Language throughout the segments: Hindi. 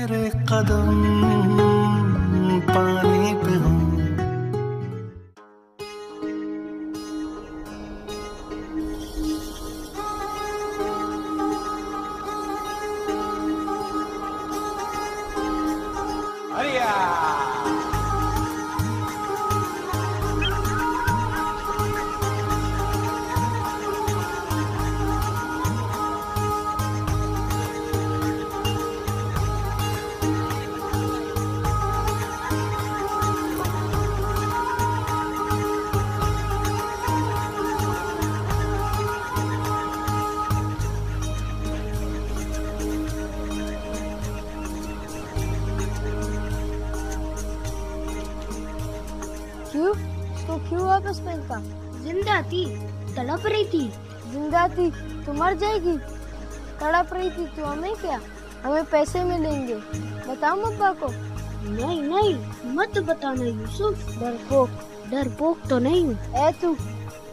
तेरे कदम पानी पे हूँ। क्यों? तो क्यों वापस पहनता? जिंदा थी, तड़प रही थी। जिंदा थी तो मर जाएगी। तड़प रही थी तो हमें क्या? हमें पैसे मिलेंगे। बताओ अब्बा को। नहीं नहीं, मत बताना यूसुफ। डरपोक तो नहीं हूँ। ए तू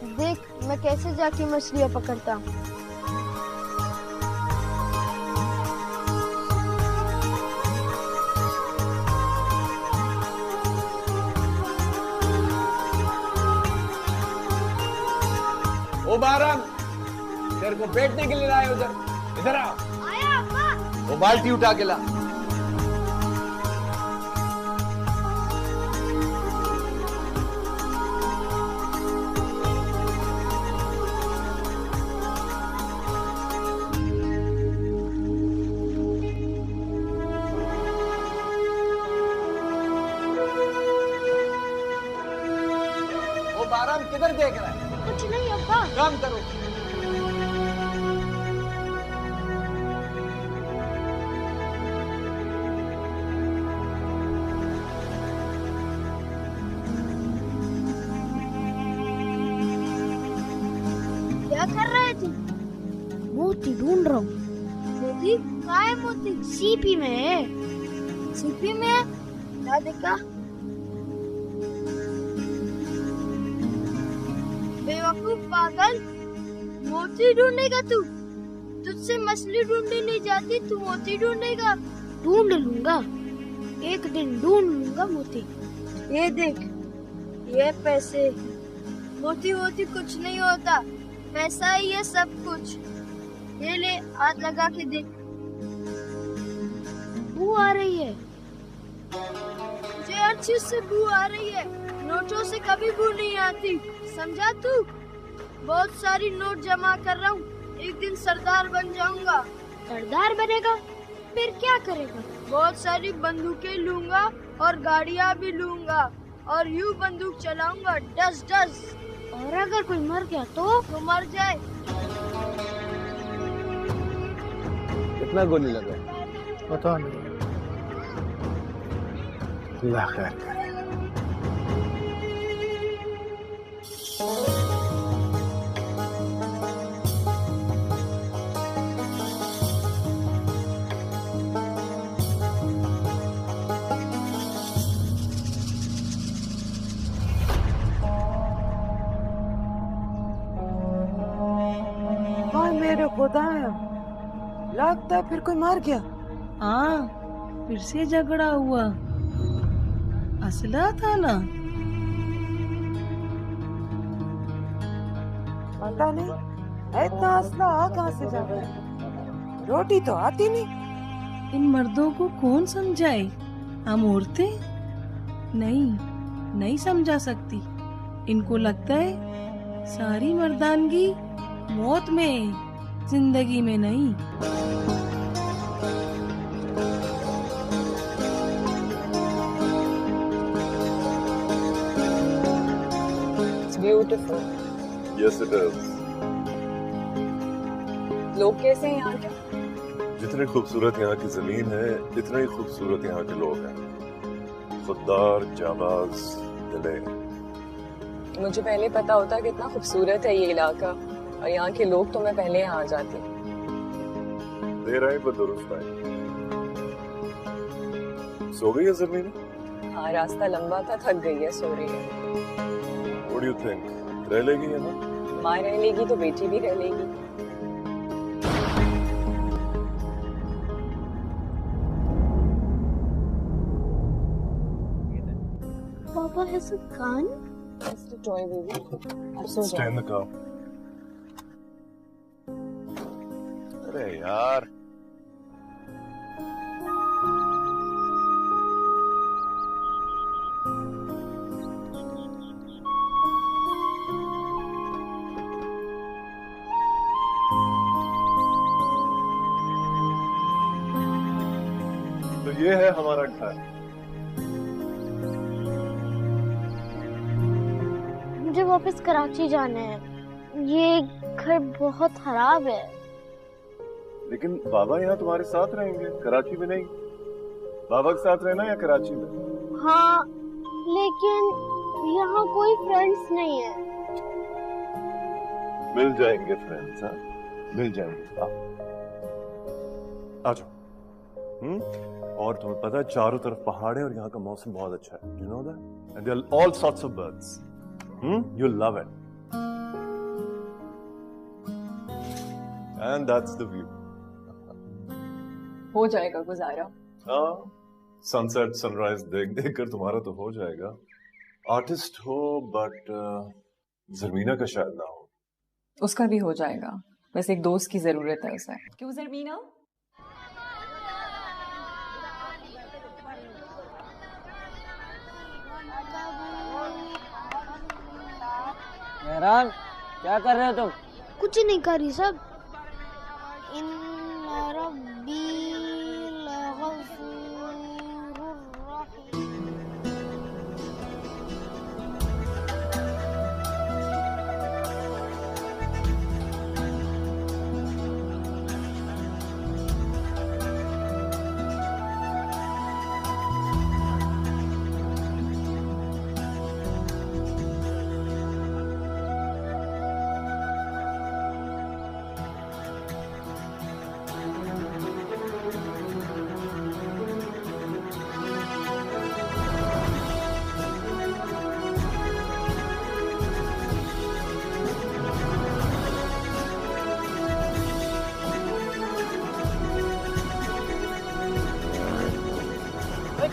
देख मैं कैसे जाके मछलियाँ पकड़ता हूँ। ओ बारम, तेरे को बैठने के लिए लाए उधर। इधर आ। आया अब्बा। वो बाल्टी उठा के ला। ओ बारम, किधर देख रहा है? कुछ नहीं अब्बा। काम करो। क्या कर रहे थे? मोती ढूंढ रहा हूँ। मोती? कहाँ है मोती? सीपी में है। सीपी में है? क्या देखा? बेवकूफ पागल, मोती ढूंढेगा तू? तुझसे मछली ढूंढी नहीं जाती, तू मोती ढूंढेगा? ढूंढ लूंगा, एक दिन ढूंढ लूंगा मोती। ये देख, ये पैसे। मोती वोती कुछ नहीं होता, पैसा ही है सब कुछ। ये ले, हाथ लगा के देख। बू आ रही है। मुझे हर चीज से बू आ रही है, नोटों से कभी बू नहीं आती, समझा तू? बहुत सारी नोट जमा कर रहा हूँ, एक दिन सरदार बन जाऊंगा। सरदार बनेगा? फिर क्या करेगा? बहुत सारी बंदूकें लूंगा और गाड़ियाँ भी लूंगा और यूं बंदूक चलाऊंगा, डस डस। और अगर कोई मर गया तो मर जाए। कितना गोली लगा? पता नहीं, अल्लाह खैर करे। मेरे खुदाया, लगता है फिर कोई मार गया। हाँ, फिर से झगड़ा हुआ। असला था ना? पता नहीं इतना असला आ कहाँ से जा रहा है। रोटी तो आती नहीं। इन मर्दों को कौन समझाए? हम औरतें नहीं समझा सकती। इनको लगता है सारी मर्दानगी मौत में, जिंदगी में नहीं। It's beautiful. Yes, it is. लोग कैसे हैं यहाँ के? जितनी खूबसूरत यहाँ की जमीन है, इतने ही खूबसूरत यहाँ के लोग हैं। खुददार, जाबाज, दिले। मुझे पहले पता होता कितना खूबसूरत है ये इलाका और यहाँ के लोग, तो मैं पहले यहाँ आ जाती। देर आई पर दुरुस्त आई। सो गई है जमीन? हाँ, रास्ता लंबा था, थक गई है, सो रही है। What do you think? रह लेगी यहाँ? माँ रह लेगी तो बेटी भी रह लेगी। Papa has a gun? Just a toy, baby. अब सो Stay जाओ. in the car. अरे यार. तो ये है हमारा घर. मुझे वापस कराची जाना है। ये घर बहुत खराब है। लेकिन बाबा यहाँ तुम्हारे साथ रहेंगे, कराची में नहीं. बाबा के साथ रहना या कराची में? हाँ, लेकिन यहाँ कोई फ्रेंड्स नहीं है। मिल जाएंगे फ्रेंड्स. हाँ, मिल जाएंगे. आ जाओ. और तुम्हें पता है चारों तरफ पहाड़ है और यहाँ का मौसम बहुत अच्छा है. You know that? And there are all sorts of birds. You'll love it. And that's the view. हो जाएगा गुजारा. हाँ, सनसेट सनराइज देख देख कर तुम्हारा तो हो जाएगा. आर्टिस्ट हो बट जरमीना का शायद ना हो. उसका भी हो जाएगा. बस एक दोस्त की जरूरत है उसे. क्यों जरमीना? मेहरान, क्या कर रहे हो तुम? कुछ नहीं कर रही सब। इन्ना रब्बी लगफूरुर रहीम।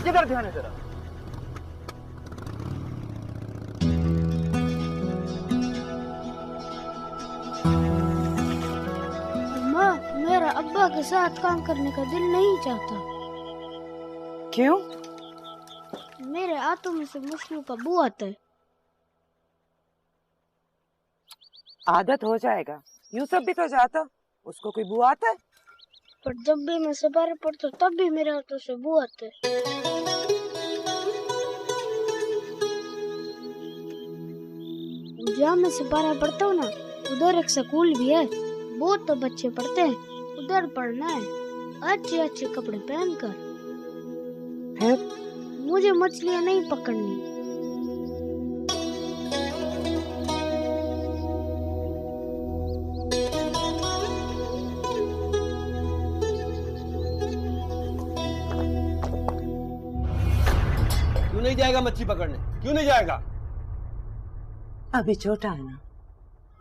किधर ध्यान है तेरा? अम्मा, मेरा अब्बा के साथ काम करने का दिल नहीं चाहता। क्यों? मेरे हाथों में से मछलियों का बू आता है। आदत हो जाएगा। यूसुफ भी तो जाता, उसको कोई बू आता है? पर जब भी मैं सवारी पढ़ता हूँ तब भी मेरे हाथों से बू आता है। जहाँ मैं सिपारा पढ़ता हूँ ना, उधर एक स्कूल भी है। बहुत तो बच्चे पढ़ते हैं, उधर पढ़ना है अच्छे अच्छे कपड़े पहनकर। फिर मुझे मछलियाँ नहीं पकड़नी। क्यों नहीं जाएगा मच्छी पकड़ने? क्यों नहीं जाएगा? अभी छोटा है ना,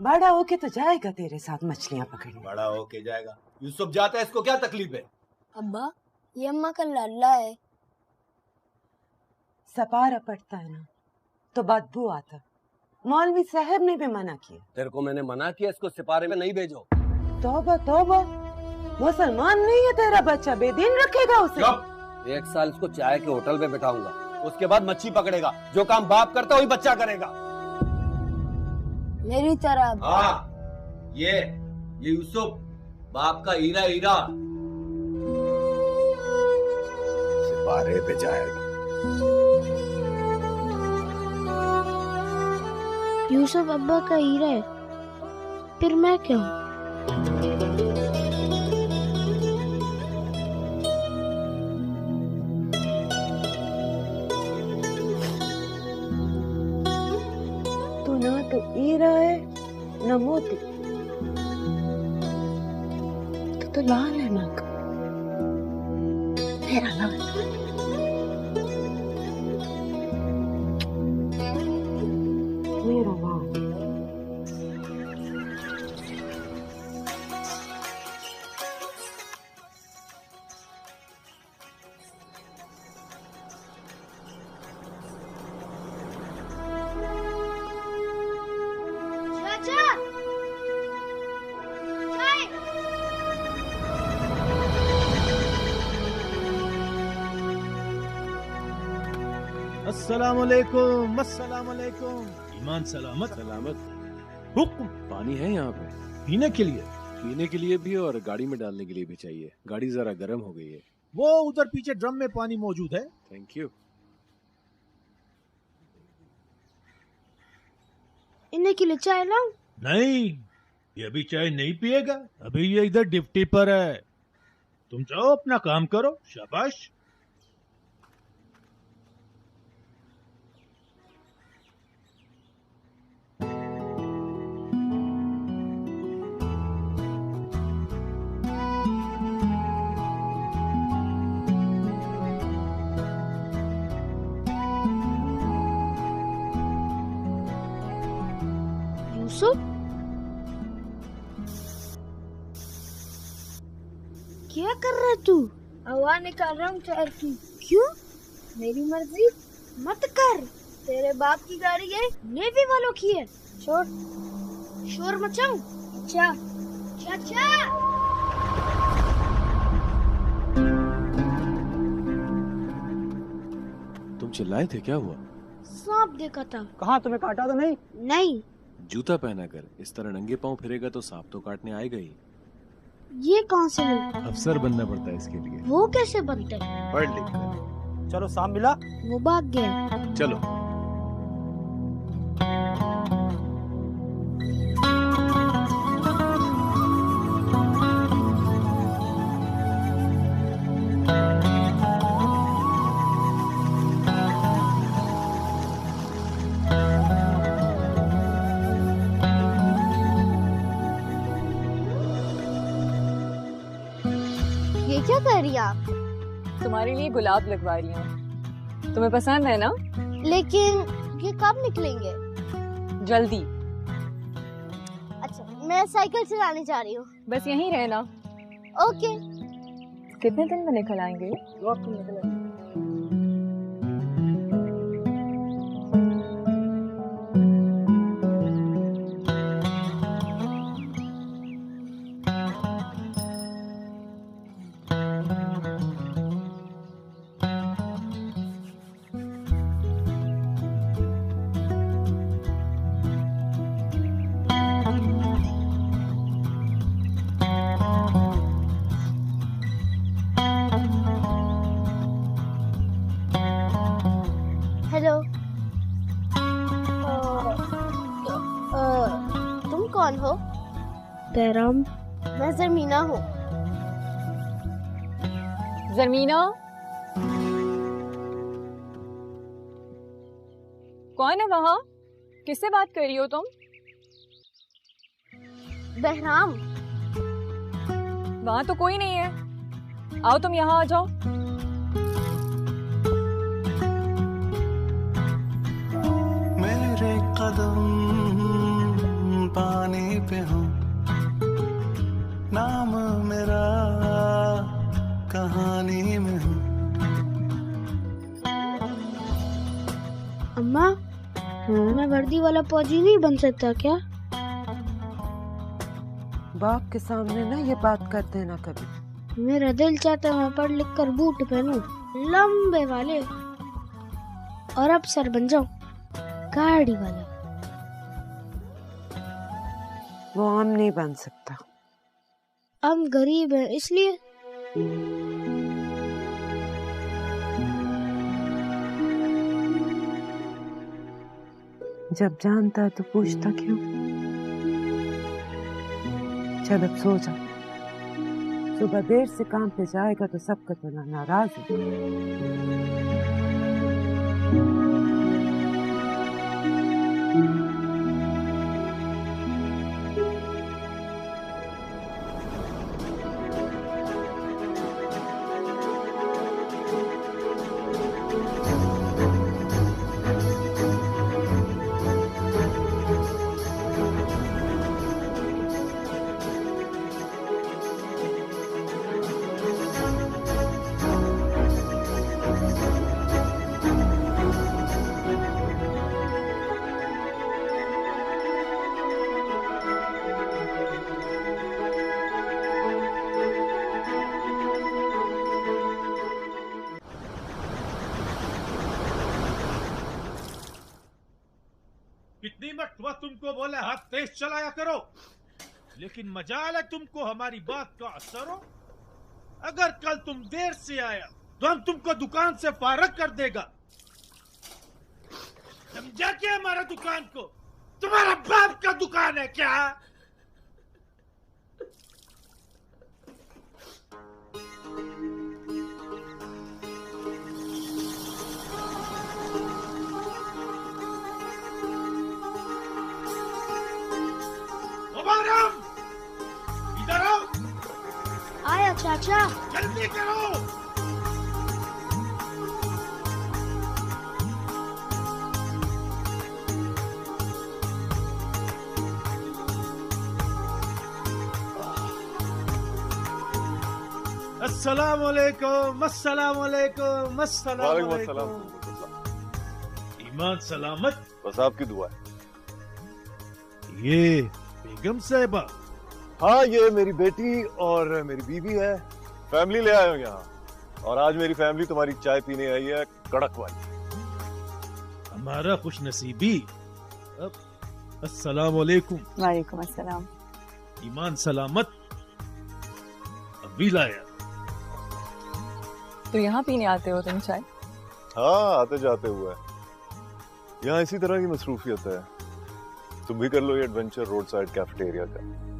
बड़ा होके तो जाएगा तेरे साथ मछलियाँ पकड़ने। बड़ा होके जाएगा। यूसुफ जाता है, इसको क्या तकलीफ है? अब्बा, ये अम्मा का लल्ला है। सपारा पड़ता है ना तो बदबू आता। मौलवी साहब ने भी मना किया। तेरे को मैंने मना किया इसको सिपारे में नहीं भेजो। तौबा तौबा, मुसलमान नहीं है तेरा बच्चा, बेदीन रखेगा उसे। 1 साल इसको चाय के होटल में बैठाऊंगा, उसके बाद मच्छी पकड़ेगा। जो काम बाप करता वही बच्चा करेगा। मेरी तरह। हाँ, ये यूसुफ बाप का हीरा हीरा सिपारे पे जाएगा। यूसुफ अब्बा का हीरा है, फिर मैं क्या हूँ? तू ना तो हीरा है न मोती, तो लाल है ना मेरा लाल। मेरा लाल। अस्सलामुअलैकुम, अस्सलामुअलैकुम। ईमान सलामत? सलामत। हुक्म। पानी है यहाँ पे? पीने के लिए? पीने के लिए भी और गाड़ी में डालने के लिए भी चाहिए। गाड़ी जरा गर्म हो गई है। वो उधर पीछे ड्रम में पानी मौजूद है। Thank you. इन्हें के लिए चाय लाऊं? नहीं, ये अभी चाय नहीं पिएगा। अभी ये इधर ड्यूटी पर है। तुम जाओ अपना काम करो। शाबाश। यूसुफ, क्या कर रहा है तू? हवा निकाल रहा हूँ टायर की। क्यों? मेरी मर्जी। मत कर। तेरे बाप की गाड़ी है, नेवी वालों की है। छोड़। शोर मचाऊं? चा चाचा। तुम चिल्लाए थे, क्या हुआ? सांप देखा था। कहाँ, तुम्हें काटा तो नहीं? नहीं। जूता पहना कर इस तरह नंगे पांव फिरेगा तो सांप तो काटने आएगा ही। ये कहाँ से मिला? अफसर बनना पड़ता है इसके लिए। वो कैसे बनते हैं? पढ़ लिख कर। चलो, सांप मिला? वो भाग गया। चलो। ये क्या कर रही है आप? तुम्हारे लिए गुलाब लगवा रही हूँ, तुम्हें पसंद है ना? लेकिन ये कब निकलेंगे? जल्दी। अच्छा, मैं साइकिल चलाने जा रही हूँ। बस यहीं रहना। ओके। कितने दिन में निकल आएंगे? हेलो। तुम कौन हो? बैराम। मैं जरमीना हूँ। जरमीना? कौन है वहाँ? किससे बात कर रही हो तुम? बहराम। वहाँ तो कोई नहीं है। आओ तुम यहाँ आ जाओ। मेरे कदम पानी पे हो, नाम मेरा कहानी में हो। अम्मा, मैं वर्दी वाला फौजी नहीं बन सकता क्या? बाप के सामने ना ये बात कर देना कभी। मेरा दिल चाहता है मैं पढ़ लिख कर बूट पहनूं, लंबे वाले, और अफसर बन जाऊं, गाड़ी वाला। वो हम नहीं बन सकता। हम गरीब हैं इसलिए। जब जानता है तो पूछता क्यों? चल अब सो जा। सुबह देर से काम पे जाएगा तो सबका तो नाराज है। कभी मत तुमको बोले हाथ तेज चलाया करो, लेकिन मजाल है तुमको हमारी बात का असर हो। अगर कल तुम देर से आया तो हम तुमको दुकान से फारग कर देगा। समझा क्या हमारा दुकान को? तुम्हारा बाप का दुकान है क्या? इधर आओ। आया चाचा। जल्दी करो। अस्सलामुअलैकुम, अस्सलामुअलैकुम, अस्सलामुअलैकुम। ईमान सलामत? बस आपकी दुआ है। ये बेगम साहिबा? हाँ, ये मेरी बेटी और मेरी बीवी है। फैमिली ले आए हो यहाँ, और आज मेरी फैमिली तुम्हारी चाय पीने आई है, कड़क वाली। हमारा खुश नसीबी। अस्सलाम वालेकुम। वालेकुम अस्सलाम। ईमान सलामत? अभी लाया। तो यहाँ पीने आते हो तुम चाय? हाँ, आते जाते हुए। यहाँ इसी तरह की मसरूफियत है। तुम भी कर लो ये एडवेंचर रोड साइड कैफेटेरिया का।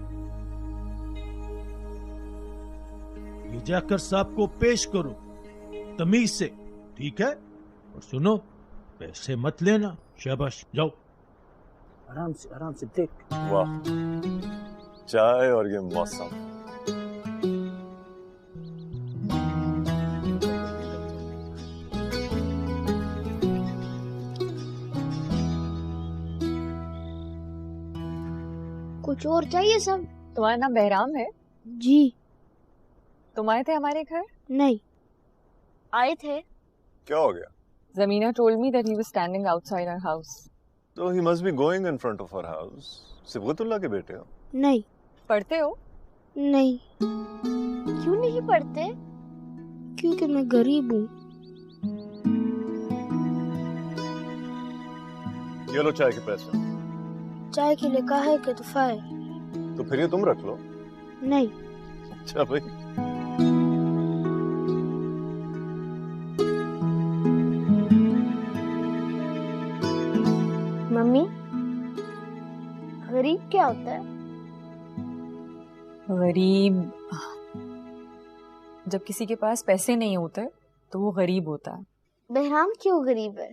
ये जाकर साहब को पेश करो तमीज से, ठीक है? और सुनो, पैसे मत लेना। शाबाश, जाओ। आराम से देख। वाह, चाय और ये मौसम। कुछ और चाहिए सब? तुम्हारा नाम बहराम है? जी। तुम आए थे हमारे घर? नहीं। आए थे। क्या हो गया? Zamina told me that he was standing outside our house. So he must be going in front of our house. Sibgatullah के बेटे हो? नहीं। पढ़ते हो? नहीं। क्यों नहीं पढ़ते? क्योंकि मैं गरीब हूँ। ये लो चाय के पैसे। चाय के लिए काहे के तोहफा है? तो फिर ये तुम रख लो। नहीं। अच्छा भाई। मम्मी, गरीब क्या होता है? गरीब जब किसी के पास पैसे नहीं होते तो वो गरीब होता है। बहराम क्यों गरीब है?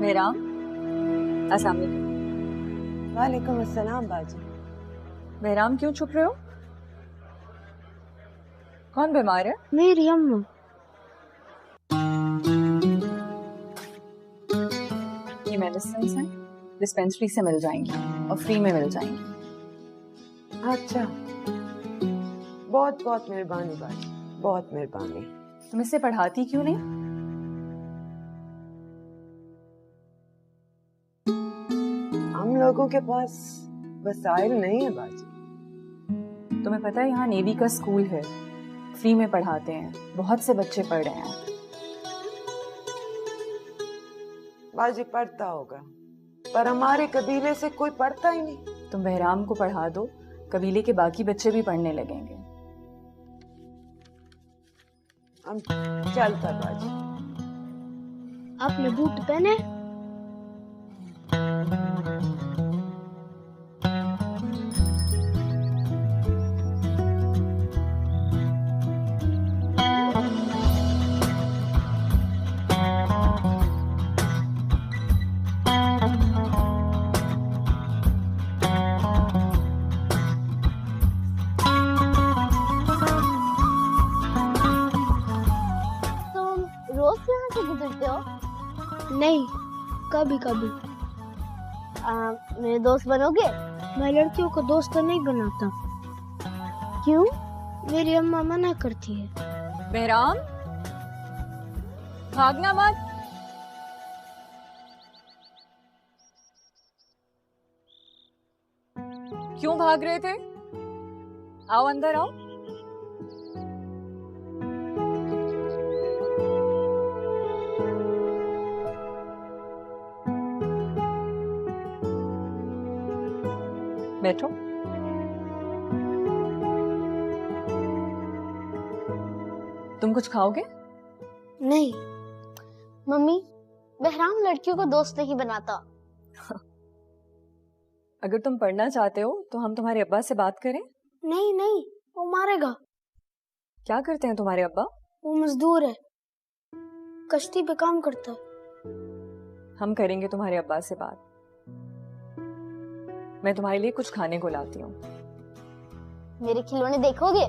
बहराम, अस्सलाम वालेकुम। वालेकुम अस्सलाम बाजी। बहराम, क्यों छुप रहे हो? कौन बीमार है? मेरी अम्मा। ये मेडिसिन हैं, डिस्पेंसरी से मिल जाएंगी और फ्री में मिल जाएंगी। अच्छा, बहुत बहुत मेहरबानी बाजी, बहुत मेहरबानी। तुम इससे पढ़ाती क्यों नहीं? हम लोगों के पास वसाइल नहीं है बाजी। तुम्हें पता है यहाँ नेवी का स्कूल है, फ्री में पढ़ाते हैं, बहुत से बच्चे पढ़ रहे हैं। बाजी पढ़ता होगा, पर हमारे कबीले से कोई पढ़ता ही नहीं। तुम बहराम को पढ़ा दो, कबीले के बाकी बच्चे भी पढ़ने लगेंगे। हम चलता बाजी। आपने बूट पहने? नहीं, कभी कभी। मेरे दोस्त बनोगे? मैं लड़कियों को दोस्त नहीं बनाता। क्यों? मेरी अम्मा मना करती है। बहराम, भागना मत। क्यों भाग रहे थे? आओ अंदर आओ। बैठो। तुम कुछ खाओगे? नहीं मम्मी, बहराम लड़कियों को दोस्त नहीं बनाता। अगर तुम पढ़ना चाहते हो तो हम तुम्हारे अब्बा से बात करें? नहीं नहीं, वो मारेगा। क्या करते हैं तुम्हारे अब्बा? वो मजदूर है, कश्ती पे काम करता है। हम करेंगे तुम्हारे अब्बा से बात। मैं तुम्हारे लिए कुछ खाने को लाती हूँ। मेरे खिलौने देखोगे?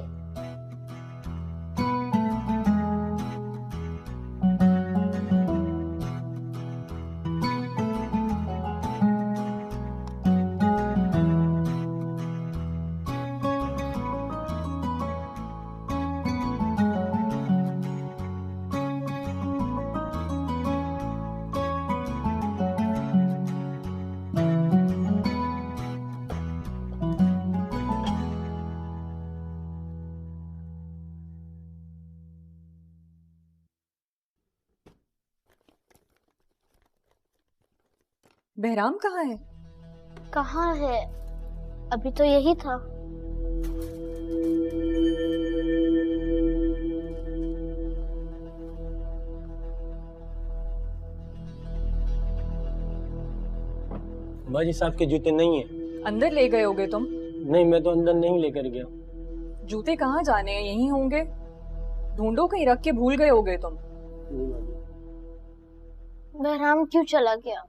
बहराम कहाँ है? कहाँ है? अभी तो यही था। बाजी साहब के जूते नहीं है। अंदर ले गए होगे तुम? नहीं, मैं तो अंदर नहीं लेकर गया। जूते कहाँ जाने हैं? यहीं होंगे। ढूंढो, कहीं रख के भूल गए होगे तुम। बहराम क्यों चला गया?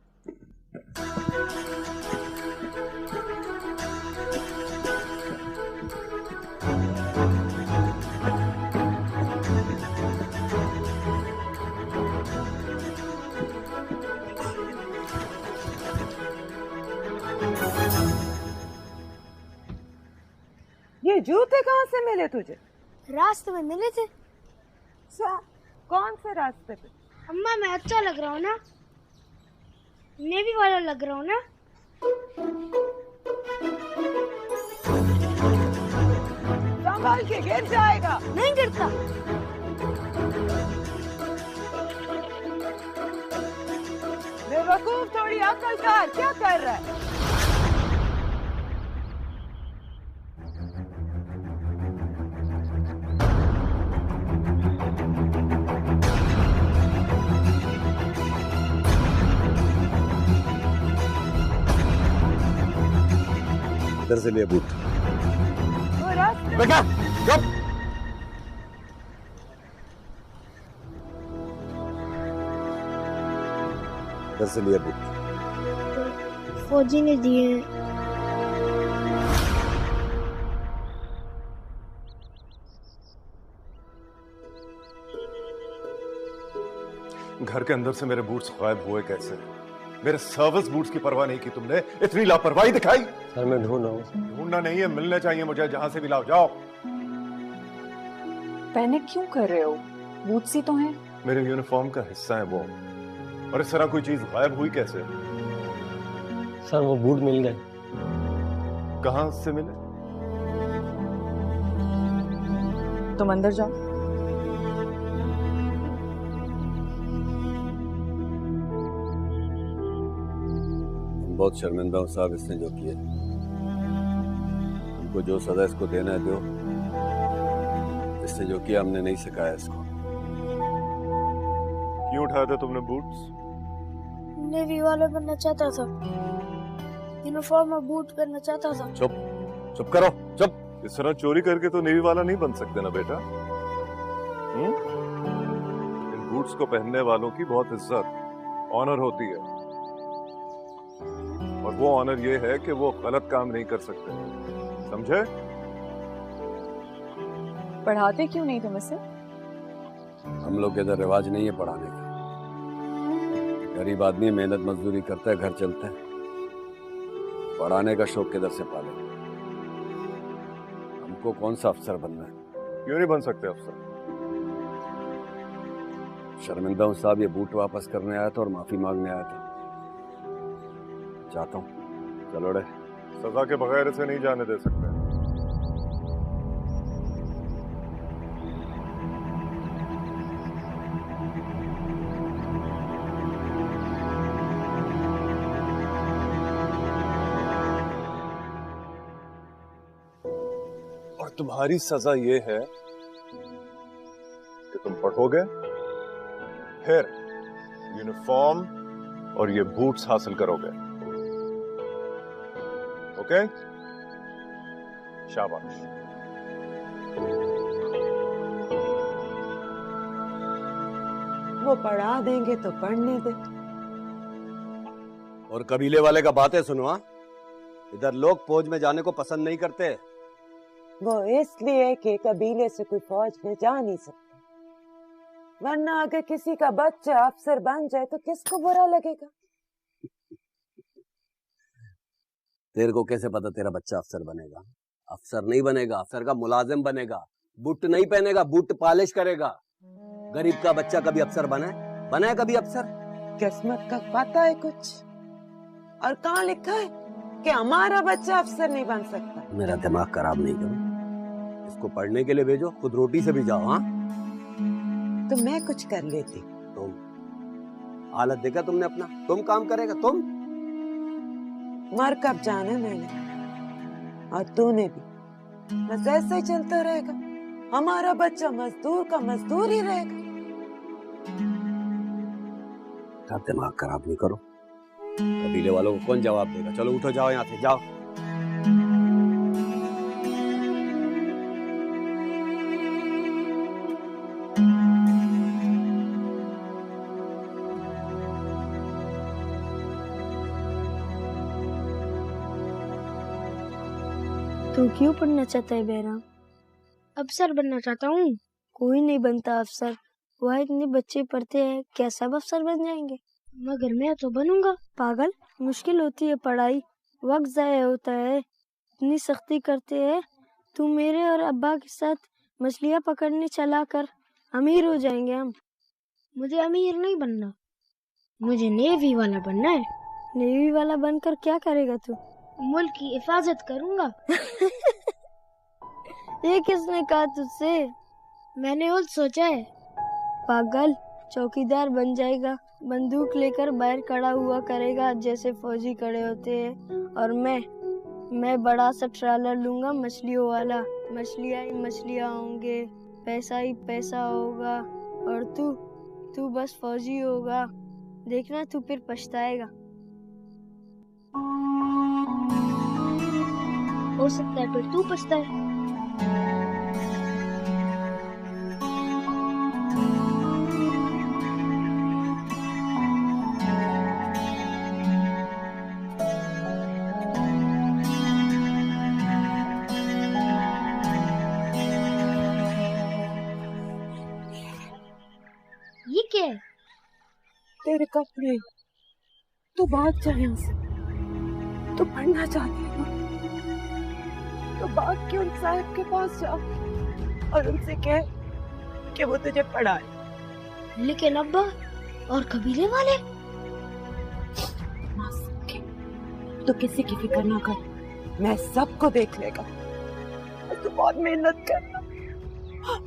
ये जूते कहाँ से मिले तुझे? रास्ते में मिले थे। कौन से रास्ते पे? अम्मा, मैं अच्छा लग रहा हूँ ना? नेवी वाला लग रहा हूँ ना? संभाल के, गिर जाएगा। नहीं गिरता। बेवकूफ, थोड़ी अकल कर। क्या कर रहा है? इधर से लिए बूट। बेटा चुप। इधर से लिए बूट। फौजी ने दिए। घर के अंदर से मेरे बूट्स गायब हुए कैसे? मेरे सर्विस बूट्स की परवाह नहीं की तुमने, इतनी लापरवाही दिखाई। सर मैं ढूंढ रहा हूँ। ढूंढना नहीं है, मिलने चाहिए मुझे। जहां से भी लाओ, जाओ। पैनिक क्यों कर रहे हो? बूट्स ही तो हैं। मेरे यूनिफॉर्म का हिस्सा है वो। और इस तरह कोई चीज गायब हुई कैसे? सर वो बूट मिल गए। कहां से मिले? तुम अंदर जाओ। बहुत शर्मिंदा हूं साहब इसने जो किया। हमको जो सजा इसको देना है दो। इसने जो किया हमने नहीं सिखाया इसको। क्यों उठाए थे तुमने बूट्स? नेवी वाला बनना चाहता था। यूनिफॉर्म और बूट पहनना चाहता था। चुप, चुप करो, चुप। इस तरह चोरी करके तो नेवी वाला नहीं बन सकते ना बेटा। इन बूट्स को पहनने वालों की बहुत इज्जत, ऑनर होती है। और वो ऑनर ये है कि वो गलत काम नहीं कर सकते, समझे? पढ़ाते क्यों नहीं तुम इसे? हम लोग के इधर रिवाज नहीं है पढ़ाने का। गरीब आदमी मेहनत मजदूरी करता है, घर चलता है। पढ़ाने का शौक किधर से पाले? हमको कौन सा अफसर बनना है? क्यों नहीं बन सकते अफसर? शर्मिंदा हूं साहब, ये बूट वापस करने आया था और माफी मांगने आया था। जाता हूँ। चलो रे, सजा के बगैर इसे नहीं जाने दे सकते। और तुम्हारी सजा ये है कि तुम पढ़ोगे, फिर यूनिफॉर्म और ये बूट्स हासिल करोगे। ओके? शाबाश। वो पढ़ा देंगे तो पढ़ने दे। और कबीले वाले का बातें सुनो। हाँ? इधर लोग फौज में जाने को पसंद नहीं करते। वो इसलिए कि कबीले से कोई फौज में जा नहीं सकते, वरना अगर किसी का बच्चा अफसर बन जाए तो किसको बुरा लगेगा? तेरे को कैसे पता तेरा बच्चा अफसर बनेगा? अफसर नहीं बनेगा, अफसर का मुलाजिम बनेगा। बूट नहीं पहनेगा, बूट पॉलिश करेगा। गरीब का बच्चा कभी अफसर बना है कभी अफसर? किस्मत का पता है कुछ? और कहाँ लिखा है कि हमारा बच्चा अफसर नहीं बन सकता? मेरा दिमाग खराब नहीं करो। इसको पढ़ने के लिए भेजो, खुद रोटी से भी जाओ। हाँ, तो मैं कुछ कर लेती। तुम हालत देखा तुमने अपना? तुम काम करेगा तुम? मर कब जाना मैंने, और तूने भी। बस ऐसा ही चलता रहेगा। हमारा बच्चा मजदूर का मजदूर ही रहेगा। दिमाग खराब नहीं करो। कबीले वालों को कौन जवाब देगा? चलो उठो, जाओ यहाँ से, जाओ। तू क्यों पढ़ना चाहता है बहराम? अफसर बनना चाहता हूँ। कोई नहीं बनता अफसर। वह इतने बच्चे पढ़ते हैं, क्या सब अफसर बन जाएंगे? मगर मैं तो बनूंगा। पागल, मुश्किल होती है पढ़ाई, वक्त जाया होता है, इतनी सख्ती करते हैं। तू मेरे और अब्बा के साथ मछलियाँ पकड़ने चला कर, अमीर हो जाएंगे हम। मुझे अमीर नहीं बनना, मुझे नेवी वाला बनना है। नेवी वाला बनकर क्या करेगा तू? मुल्क की हिफाजत करूंगा। ये किसने कहा तुझसे? मैंने और सोचा है। पागल, चौकीदार बन जाएगा, बंदूक लेकर बाहर खड़ा हुआ करेगा जैसे फौजी खड़े होते हैं। और मैं बड़ा सा ट्रॉलर लूंगा मछलियों वाला। मछलियाँ ही मछलियाँ होंगे, पैसा ही पैसा होगा। और तू बस फौजी होगा। देखना तू फिर पछताएगा। हो सकता है फिर तू पछताए। ये क्या है? तेरे कपड़े। तू भाग जा यहाँ से। तू पढ़ना चाहती है ना? तो भाग के उन साहब के पास जा और उनसे कह कि वो तुझे पढ़ाए। लेकिन अब्बा और कबीले वाले? तो किसी की फिक्र ना कर, मैं सबको देख लेगा। तू बहुत मेहनत करना,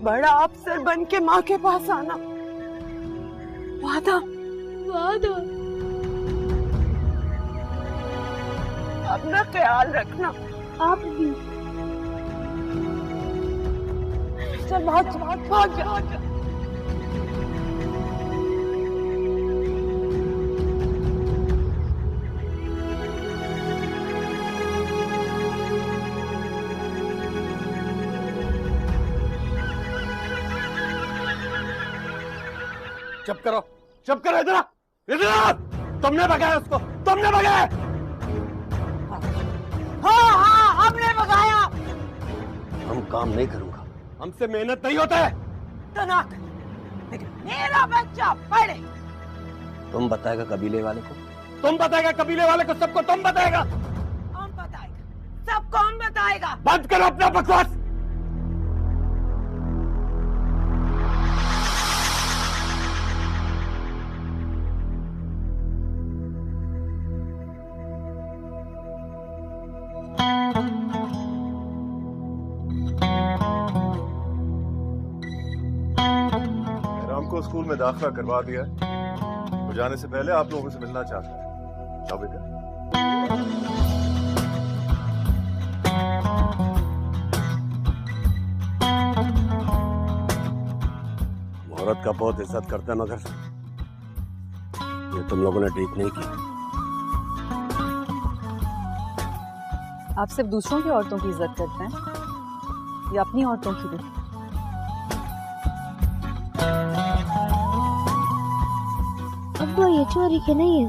बड़ा अफसर बन के माँ के पास आना। वादा? अपना ख्याल रखना। आप भी। चल भाग जा। चुप करो, इधर। तुमने भगाया उसको, तुमने भगाया। हाँ, हमने भगाया। हम काम नहीं करूंगा, हमसे मेहनत नहीं होता है। तो ना कर, लेकिन मेरा बच्चा पढ़े। तुम बताएगा कबीले वाले को, सबको तुम बताएगा। कौन बताएगा? सब कौन बताएगा? बंद करो अपना बकवास। को स्कूल में दाखिला करवा दिया है। वो जाने से पहले आप लोगों से मिलना चाहता है। जाओ बेटा। औरत का बहुत इज्जत करते हैं, मगर ये तुम लोगों ने ठीक नहीं किया। आप सिर्फ दूसरों की औरतों की इज्जत करते हैं या अपनी औरतों की भी? अब्बा ये चोरी के नहीं है।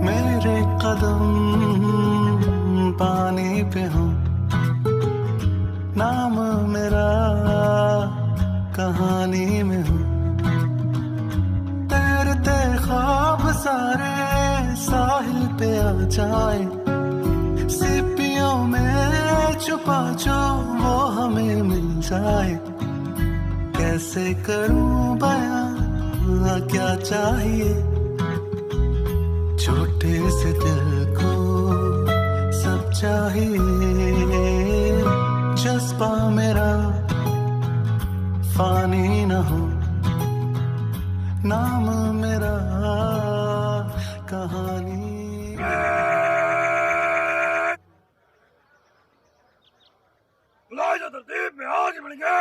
मेरे कदम पानी पे हो, नाम मेरा कहानी में हो। तैरते ख्वाब सारे साहिल पे आ जाए, सीपियों में छुपा जो वो हमें मिल जाए। कैसे करूं बयां क्या चाहिए, छोटे से दिल को सब चाहिए। जज्बा मेरा फानी न हो, नाम मेरा कहानी। बुलाए जो तरतीब में आज मिलेंगे।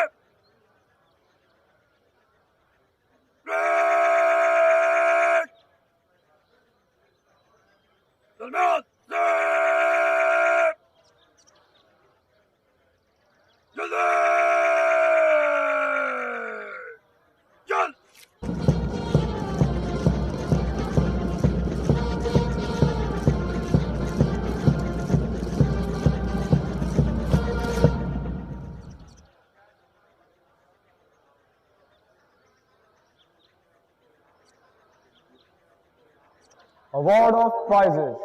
Award of prizes.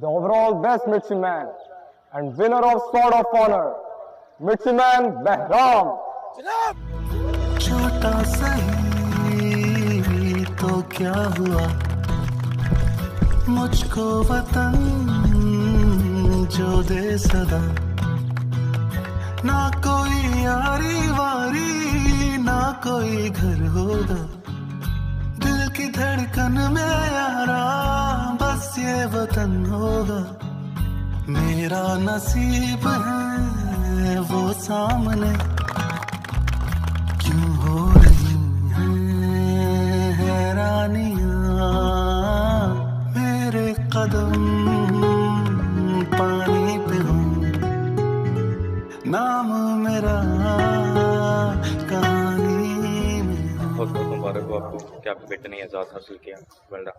The overall best midshipman and winner of Sword of Honor, Midshipman Behram. छोटा सही तो क्या हुआ, मुझको वतन जो दे सदा। ना कोई यारी वारी ना कोई घर होगा, दिल की धड़कन में यारा बस ये वतन होगा। मेरा नसीब है वो सामने, क्यों हो रही हैं हैरानियां। मेरे कदम पानी पे हो, नाम मेरा कहानी में। बहुत बहुत मुबारक हो आपको कि आपके बेटे ने आजाद हासिल किया। Well done.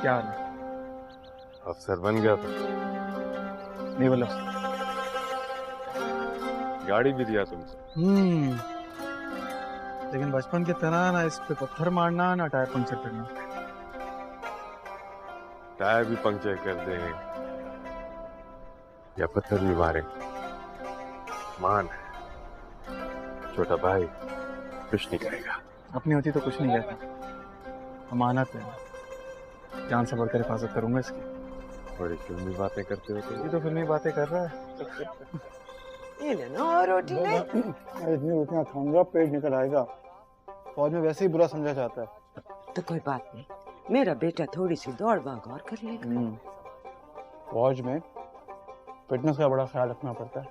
क्या हाल है? अफसर बन गया था। नहीं बोला। गाड़ी भी दिया तुमसे। लेकिन बचपन की तरह ना इस पे पत्थर मारना ना टायर पंक्चर करना। टायर भी पंक्चर कर दे या पत्थर भी मारे, मान छोटा भाई कुछ नहीं करेगा। अपनी होती तो कुछ नहीं कहता, अमानत है, जान से बढ़कर हिफाजत करूंगा इसकी। बड़ी फिल्मी बातें करते हो ये तो फिल्मी बातें कर रहा है। ये लेना और रोटी ले। इतनी रोटियां खाऊंगा पेट निकल आएगा। फौज में वैसे ही बुरा समझा जाता है। तो कोई बात नहीं, मेरा बेटा थोड़ी सी दौड़ भाग और कर लेगा। फौज में फिटनेस का बड़ा ख्याल रखना पड़ता है,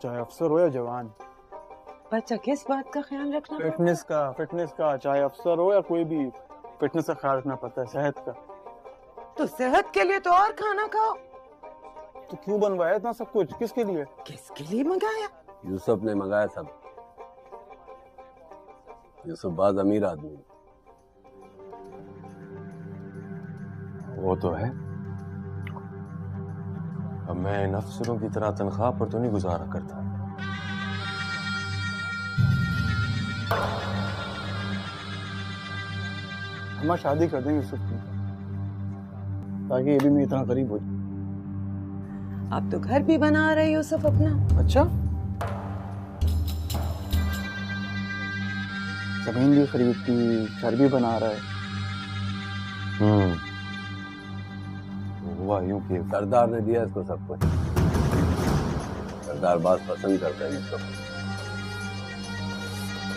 चाहे अफसर हो या जवान। बच्चा किस बात का ख्याल रखना? फिटनेस का चाहे अफसर हो या कोई भी, फिटनेस का ख्याल रखना पड़ता है, सेहत का। तो सेहत के लिए तो और खाना खाओ। तो क्यों बनवाया इतना सब कुछ, किसके लिए? किसके लिए मंगाया? यूसुफ ने मंगाया सब। यूसुफ बाज अमीर आदमी, वो तो है। अब मैं इन अफसरों की तरह तनख्वाह पर तो नहीं गुजारा करता। हम शादी कर देंगे यूसुफ की, ताकि ये भी मैं इतना करीब हो जाए। आप तो घर भी बना रहे यूसुफ अपना। अच्छा, जमीन भी खरीदती, घर भी बना रहा है। हुआ यूं कि सरदार ने दिया इसको सब कुछ। सरदार बात पसंद करता है इसको।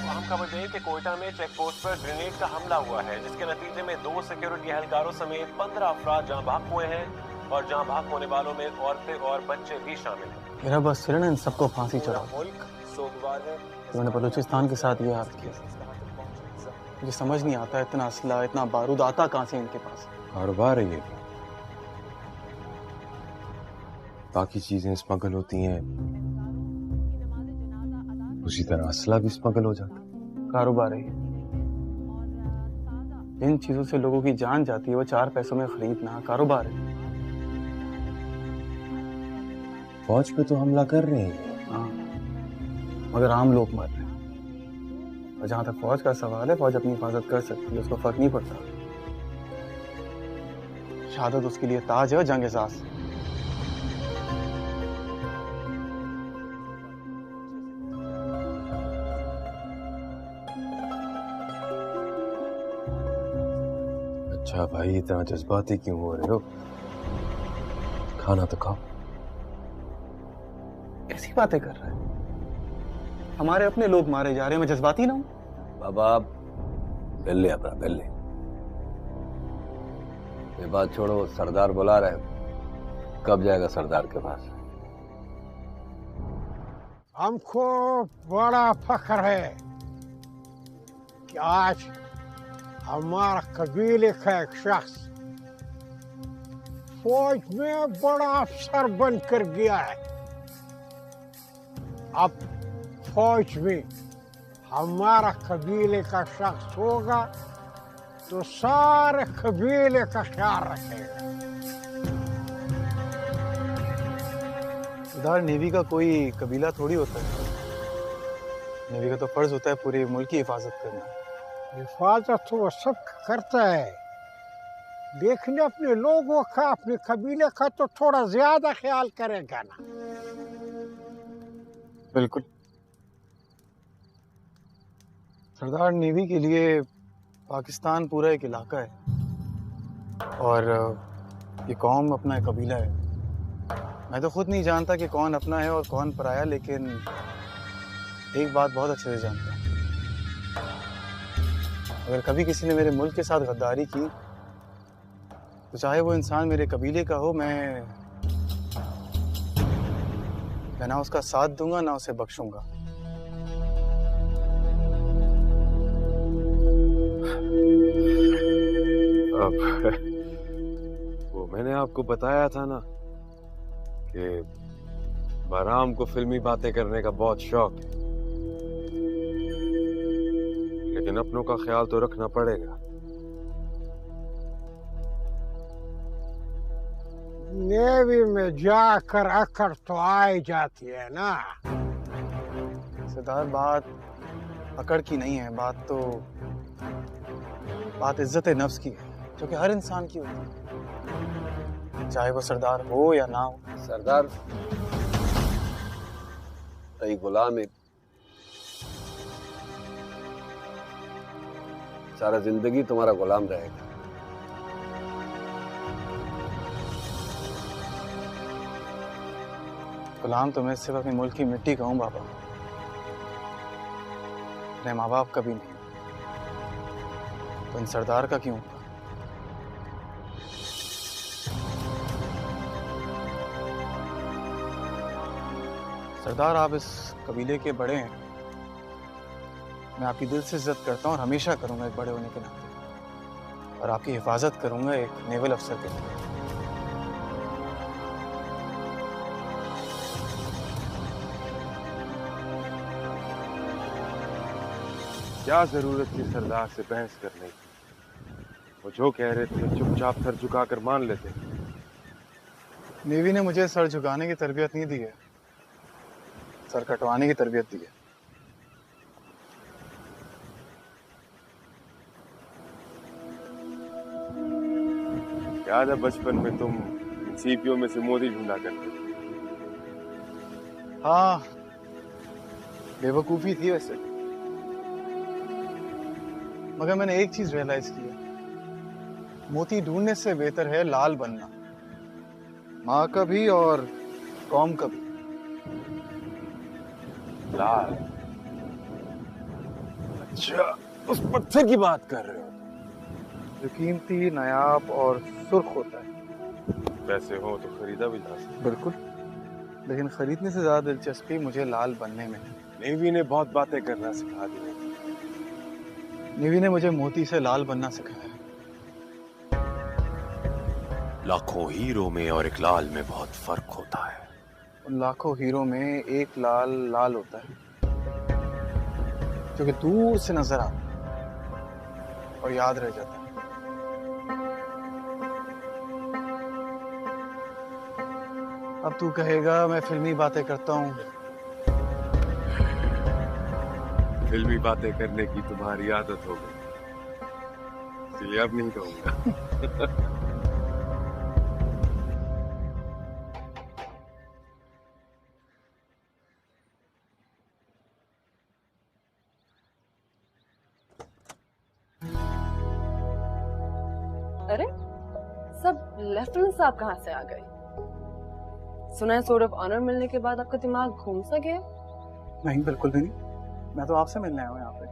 अहम खबर दें कि कोयटा में चेक पोस्ट पर ग्रेनेड का हमला हुआ है, जिसके नतीजे में 2 सिक्योरिटी एहलकारों समेत 15 अफराद जाँ भाग हुए हैं और जाँ भाग होने वालों में औरतें और बच्चे भी शामिल हैं। मेरा बस सिर इन सबको फांसी चढ़ाओ। मुल्क सोगवार है। उन्होंने बलूचिस्तान के साथ ये हाल किया। मुझे समझ नहीं आता, इतना असला, इतना बारूद आता कहाँ से इनके पास? कारोबार है ये। बाकी चीजें स्मगल होती हैं, उसी तरह असला भी स्मगल हो जाता है। कारोबार है। इन चीजों से लोगों की जान जाती है, वो 4 पैसों में खरीदना कारोबार है। फौज पे तो हमला कर रहे हैं। हाँ, मगर आम लोग मर रहे हैं। और जहां तक फौज का सवाल है, फौज अपनी हिफाजत कर सकती है, उसको फर्क नहीं पड़ता। शहादत उसके लिए ताज है और जंग एहसास। अच्छा भाई, इतना जज्बाती क्यों हो रहे हो? खाना तो खाओ। ऐसी बातें कर रहा है? हमारे अपने लोग मारे जा रहे हैं, मैं जज्बाती ना हूं? बाबा बेल्ले अपना बेल्ले, ये बात छोड़ो। सरदार बुला रहे, कब जाएगा सरदार के पास? हमको बड़ा फख्र है कि आज हमारा कबीले का एक शख्स फौज में बड़ा अफसर बनकर गया है। अब फौज में हमारा कबीले का शख्स होगा तो सारे कबीले का ख्याल रखेगा। सरदार, नेवी का कोई कबीला थोड़ी होता है। नेवी का तो फर्ज होता है पूरे मुल्क की हिफाजत करना। हिफाजत तो वो सब करता है, लेकिन अपने लोगों का, अपने कबीले का तो थोड़ा ज्यादा ख्याल करेगा ना। बिल्कुल सरदार, नेवी के लिए पाकिस्तान पूरा एक इलाका है और ये कौम अपना एक कबीला है। मैं तो खुद नहीं जानता कि कौन अपना है और कौन पराया, लेकिन एक बात बहुत अच्छे से जानता हूँ। अगर कभी किसी ने मेरे मुल्क के साथ गद्दारी की, तो चाहे वो इंसान मेरे कबीले का हो, मैं ना उसका साथ दूंगा ना उसे बख्शूंगा। अब वो मैंने आपको बताया था ना कि बहराम को फिल्मी बातें करने का बहुत शौक है, लेकिन अपनों का ख्याल तो रखना पड़ेगा। नेवी में जाकर अकड़ तो आ जाती है ना। सरदार, बात अकड़ की नहीं है, बात इज्जत नफ्स की है, जो कि हर इंसान की होती है, चाहे वो सरदार हो या ना हो। सरदार तई गुलाम एक सारा जिंदगी तुम्हारा गुलाम रहेगा। गुलाम तो मैं सिर्फ अपने मुल्क की मिट्टी का हूं बाबा, अपने माँ बाप का भी नहीं। तो इन सरदार का क्यों? सरदार, आप इस कबीले के बड़े हैं, मैं आपकी दिल से इज्जत करता हूं और हमेशा करूंगा एक बड़े होने के नाते, और आपकी हिफाजत करूंगा एक नेवल अफसर के तौर पर। क्या जरूरत थी सरदार से बहस करने की? वो जो कह रहे थे चुपचाप सर झुकाकर मान लेते। नेवी ने मुझे सर झुकाने की तरबियत नहीं दी है, सर कटवाने की तरबियत दी है। याद है बचपन में तुम सीपियों में से मोती ढूंढा करते थे? हाँ, बेवकूफी थी वैसे, मगर मैंने एक चीज रियलाइज की है, मोती ढूंढने से बेहतर है लाल बनना, माँ का भी और कौम का भी। लाल? अच्छा, उस पत्थर की बात कर रहे हो? जो कीमती, नायाब और सुर्ख होता है। पैसे हो तो खरीदा भी जा सकता। बिल्कुल, लेकिन खरीदने से ज्यादा दिलचस्पी मुझे लाल बनने में है। नेवी ने बहुत बातें करना सिखा दी। नेवी ने मुझे मोती से लाल बनना सिखाया। लाखों हीरो में और एक लाल में बहुत फर्क होता है। उन लाखों हीरो में एक लाल होता है जो कि दूर से नजर आता है और याद रह जाता है। अब तू कहेगा मैं फिल्मी बातें करता हूँ। फिल्मी बातें करने की तुम्हारी आदत हो गई, इसलिए अब नहीं कहूंगा। अरे सब लेफ्टिनेंट साहब कहाँ से आ गए? सुना है सोर्ड ऑफ ऑनर मिलने के बाद आपका दिमाग घूम सा गया? नहीं, बिल्कुल भी नहीं। मैं तो आपसे मिलने आया हूँ यहाँ पे।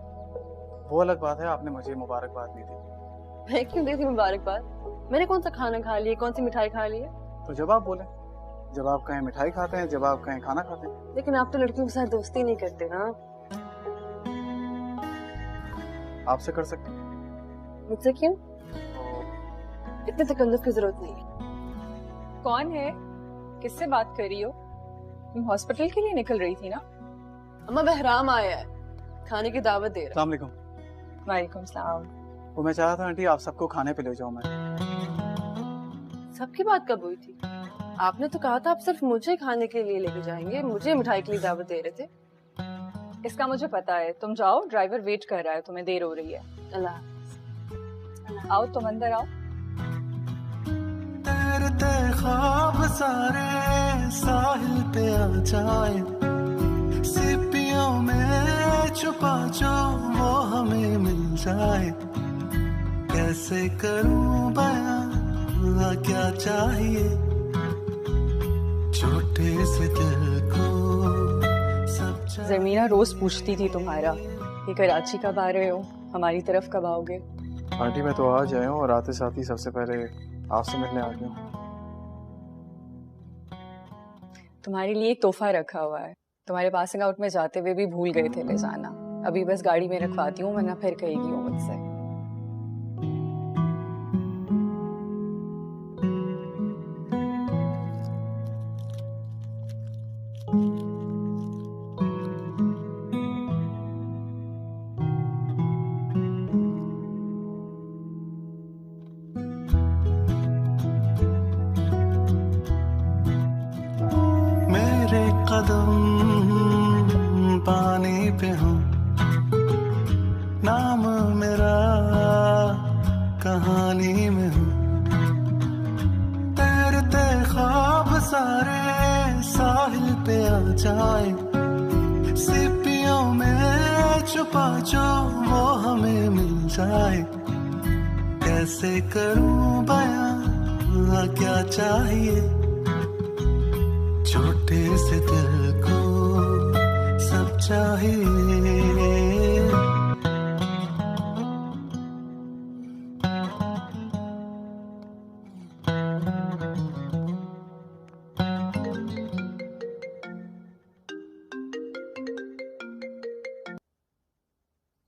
वो अलग बात है, आपने मुझे मुबारकबाद नहीं दी। मैं क्यों दी थी मुबारकबाद? मैंने कौन सा खाना खा लिया, कौन सी मिठाई खा ली है? तो जब आप बोले, जब आप कहें मिठाई खाते हैं, जब आप कहें खाना खाते हैं। लेकिन आप तो लड़कियों के साथ दोस्ती नहीं करते ना। आपसे कर सकते? मुझसे क्यों? इतने तकल्लुफ की जरूरत नहीं है। कौन है? किससे बात कर रही हो? तुम हॉस्पिटल के लिए निकल रही थी ना? अम्मा बहराम आया है, खाने की दावत दे रहा है। अस्सलाम वालेकुम। वालेकुम सलाम। वो मैं चाहा था आंटी आप सबको खाने पे ले जाऊं मैं। सबकी बात कब हुई थी? आपने तो कहा था आप सिर्फ मुझे खाने के लिए लेके जाएंगे, मुझे मिठाई के लिए दावत दे रहे थे। इसका मुझे पता है, तुम जाओ, ड्राइवर वेट कर रहा है, तुम्हें देर हो रही है। अल्लाह। आओ तुम अंदर आओ। तेरे ख्वाब सारे साहिल पे आ जाए, सीपियों में छुपा जो वो हमें मिल जाए। कैसे करूं बयां क्या चाहिए छोटे से दिल को सब ज़मीना रोज पूछती थी तुम्हारा कि कराची कब आ रहे हो, हमारी तरफ कब आओगे। आंटी मैं तो आज आया हूँ और आते साथ ही सबसे पहले आपसे मिलने आ गया हूँ। तुम्हारे लिए एक तोहफा रखा हुआ है, तुम्हारे पासिंग आउट में जाते हुए भी भूल गए थे ले जाना। अभी बस गाड़ी में रखवाती हूँ, वरना फिर कहेगी वो मुझसे। मेरे कदम पानी पे हों, पानी में हूँ, तैरते ख्वाब सारे साहिल पे आ जाए, सीपियों में छुपा जो वो हमें मिल जाए। कैसे करूं बयां क्या चाहिए, छोटे से दिल को सब चाहिए।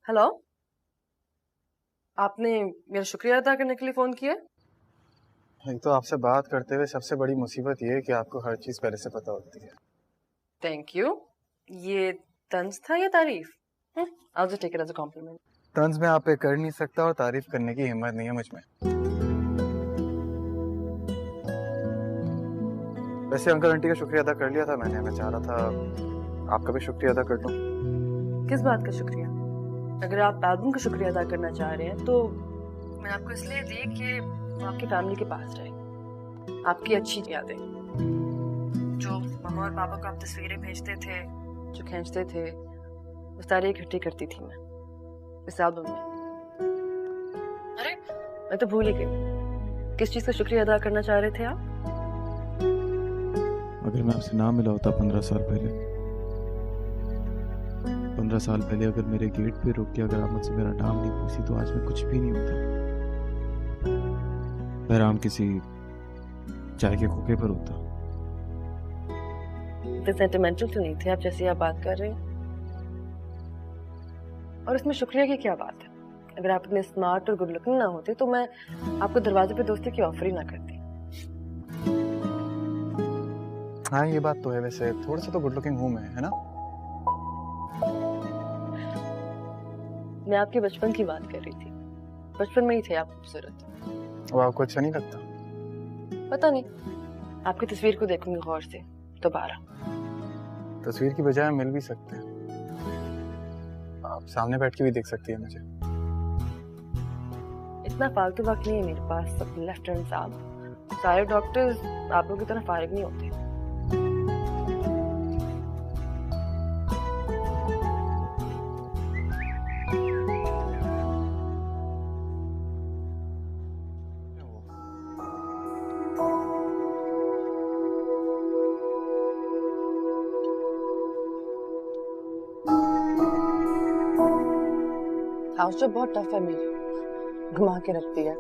हेलो, आपने मेरा शुक्रिया अदा करने के लिए फोन किया? एक तो आपसे बात करते हुए सबसे बड़ी मुसीबत ये है कि आपको हर चीज पहले से पता होती है। Thank you. ये तंज था या तारीफ? I'll just take it as a compliment. तंज में आप पे कर नहीं सकता और तारीफ करने की हिम्मत नहीं है मुझ में। वैसे अंकल आंटी का शुक्रिया अदा कर लिया था मैंने। मैं चाह रहा था आपका भी शुक्रिया अदा कर दूं। किस बात का शुक्रिया? अगर आप एल्बम का शुक्रिया अदा करना चाह रहे हैं तो मैंने आपको इसलिए दी कि वो आपकी फैमिली के पास रहे, आपकी अच्छी यादें, जो मम्मा और पापा को आप तस्वीरें भेजते थे, जो खींचते थे, वो सारी इकट्ठी करती थी मैं इस एल्बम में। अरे मैं तो भूल ही गई, किस चीज का शुक्रिया अदा करना चाह रहे थे आप? अगर मैं आपसे ना मिला होता 15 साल पहले, 15 साल पहले अगर मेरे गेट पे रुक के अगर आप मुझसे मेरा नाम नहीं पूछी तो आज मैं कुछ भी नहीं होता। आराम किसी चाय के खोखे पर होता। इतने सेंटिमेंटल तो नहीं थे आप जैसे आप बात कर रहे हैं। और इसमें शुक्रिया की क्या बात है? अगर आप इतने स्मार्ट और गुड लुकिंग ना होते तो मैं आपको दरवाजे पे दोस्ती की ऑफर ही ना करती। हाँ ये बात तो है, वैसे थोड़ा सा तो गुड लुकिंग हूँ मैं, है ना? मैं आपके बचपन की बात कर रही थी। बचपन में ही थे आप खूबसूरत। वो आपको अच्छा नहीं लगता? पता नहीं, आपकी तस्वीर को देखूंगी गौर से दोबारा। तस्वीर की बजाय मिल भी सकते हैं, आप सामने बैठ के भी देख सकती है मुझे। इतना फालतू वक्त नहीं है मेरे पास। सब लेफ्टिनेंट साहब, सारे डॉक्टर्स आप लोगों की तरह फारिग नहीं होते। हाउस जो बहुत टफ है मेरी, घुमा के रखती है।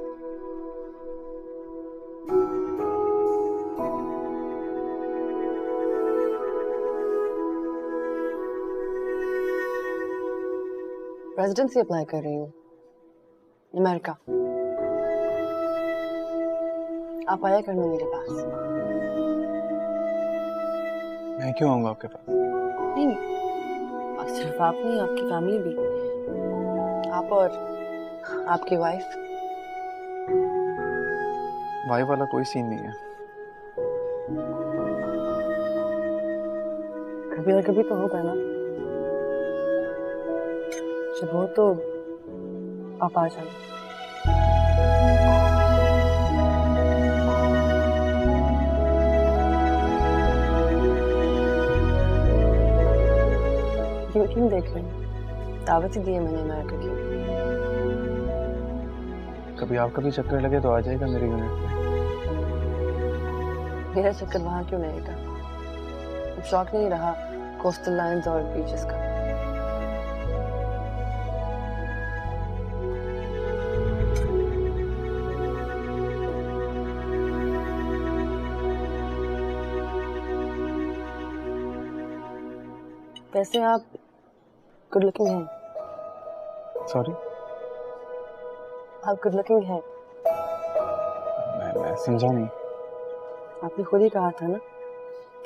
रेजिडेंसी अप्लाई कर रही हूँ अमेरिका। आप आया करना मेरे पास। मैं क्यों आऊंगा आपके पास? नहीं, सिर्फ आप नहीं, आपकी फैमिली भी, आप और आपकी वाइफ। वाइफ वाला कोई सीन नहीं है। कभी ना कभी तो होगा ना। जब हो तो आप आ जाना। क्यों देख रहे हैं? दावत ही दी है मैंने अमेरिका की। कभी आपका भी चक्कर लगे तो आ जाएगा मेरे यूनिट में। मेरा चक्कर वहां क्यों लगेगा? अब शौक नहीं रहा कोस्टल लाइन्स और बीचेस का। वैसे आप गुड लुकिंग हैं। सॉरी? आप गुड लुकिंग हैं। मैं समझा नहीं। आपने खुद ही कहा था ना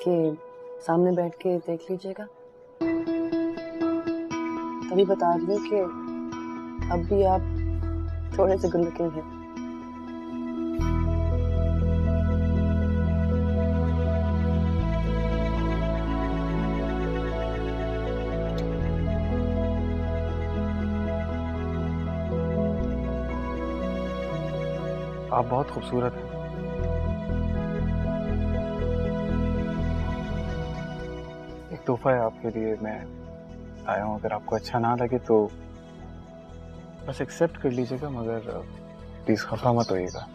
कि सामने बैठ के देख लीजिएगा। तभी बता रही हूँ कि अब भी आप थोड़े से गुड लुकिंग हैं। आप बहुत खूबसूरत हैं। एक तोहफा है आपके लिए, मैं आया हूँ। अगर आपको अच्छा ना लगे तो बस एक्सेप्ट कर लीजिएगा, मगर प्लीज खफा मत होइएगा।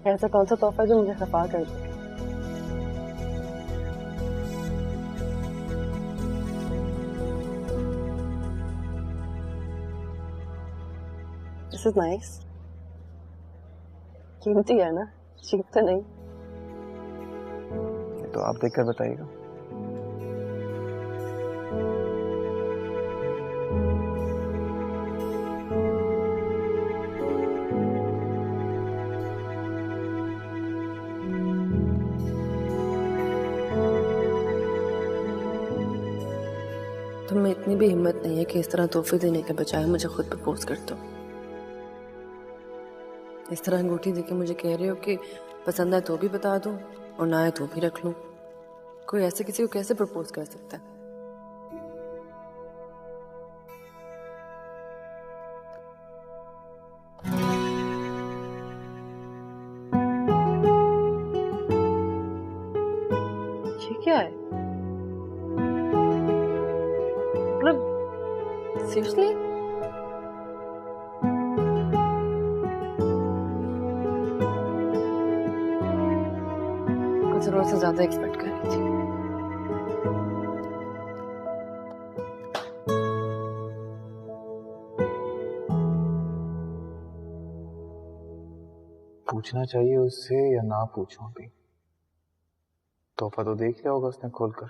ऐसा कौन सा तोहफा जो मुझे खफा कर दे? This is nice. कीमती है ना, चीप तो नहीं। तो आप देखकर बताइएगा। तुम में इतनी भी हिम्मत नहीं है कि इस तरह तोहफे देने के बजाय मुझे खुद प्रपोज कर दो। इस तरह अंगूठी देके मुझे कह रहे हो कि पसंद आए तो भी बता दो और ना आए तो भी रख लूं। कोई ऐसे किसी को कैसे प्रपोज कर सकता है? ये क्या है? मतलब सीरियसली? जरूरत से ज्यादा एक्सपेक्ट कर रही थी। पूछना चाहिए उससे या ना पूछूं अभी? तोहफा तो देख लिया होगा उसने खोलकर।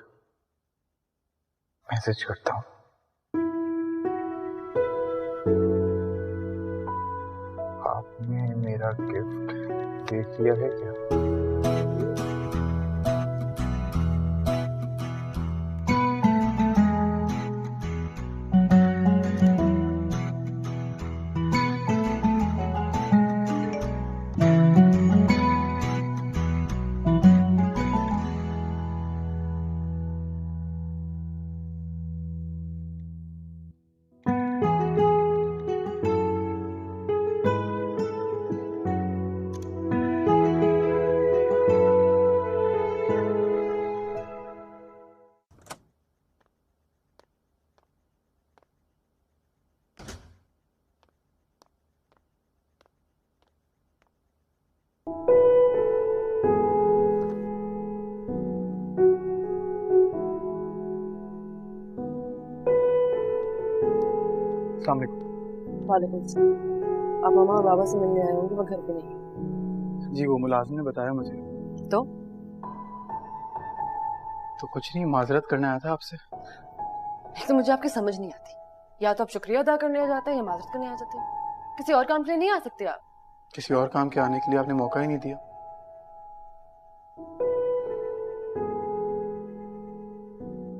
मैसेज करता हूँ। आपने मेरा गिफ्ट देख लिया है क्या? वालेकुम सलाम। आप मामा और बाबा से मिलने आए होंगे, वो घर पे नहीं। जी वो मुलाजिम ने बताया मुझे। तो कुछ नहीं, माजरत करने आया था आपसे। तो मुझे आपकी समझ नहीं आती। या तो आप शुक्रिया अदा करने आ जाते हैं या माजरत करने आ जाते हैं। किसी और काम के लिए नहीं आ सकते आप? किसी और काम के आने के लिए आपने मौका ही नहीं दिया।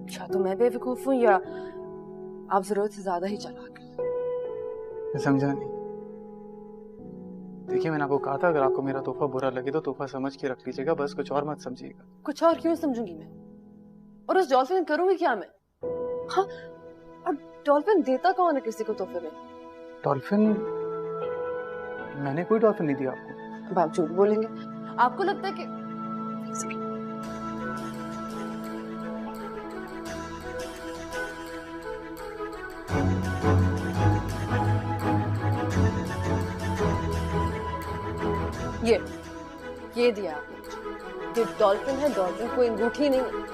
अच्छा तो मैं बेवकूफ हूँ या आप जरूरत से ज्यादा ही चालाक हैं? मैं समझा नहीं। देखिए मैंने आपको कहा था अगर आपको मेरा तोहफा बुरा लगे तो तोहफा समझ के रख लीजिएगा, बस कुछ और मत समझिएगा। कुछ और क्यों समझूंगी मैं? और उस डॉल्फिन करूंगी क्या मैं? हाँ, और डॉल्फिन देता कौन है किसी को तोहफे में? डॉल्फिन? मैंने कोई डॉल्फिन नहीं दिया आपको। अब आप झूठ बोलेंगे। आपको लगता है कि ये दिया आपने। ये डॉल्फिन है, डॉल्फिन कोई अंगूठी नहीं है।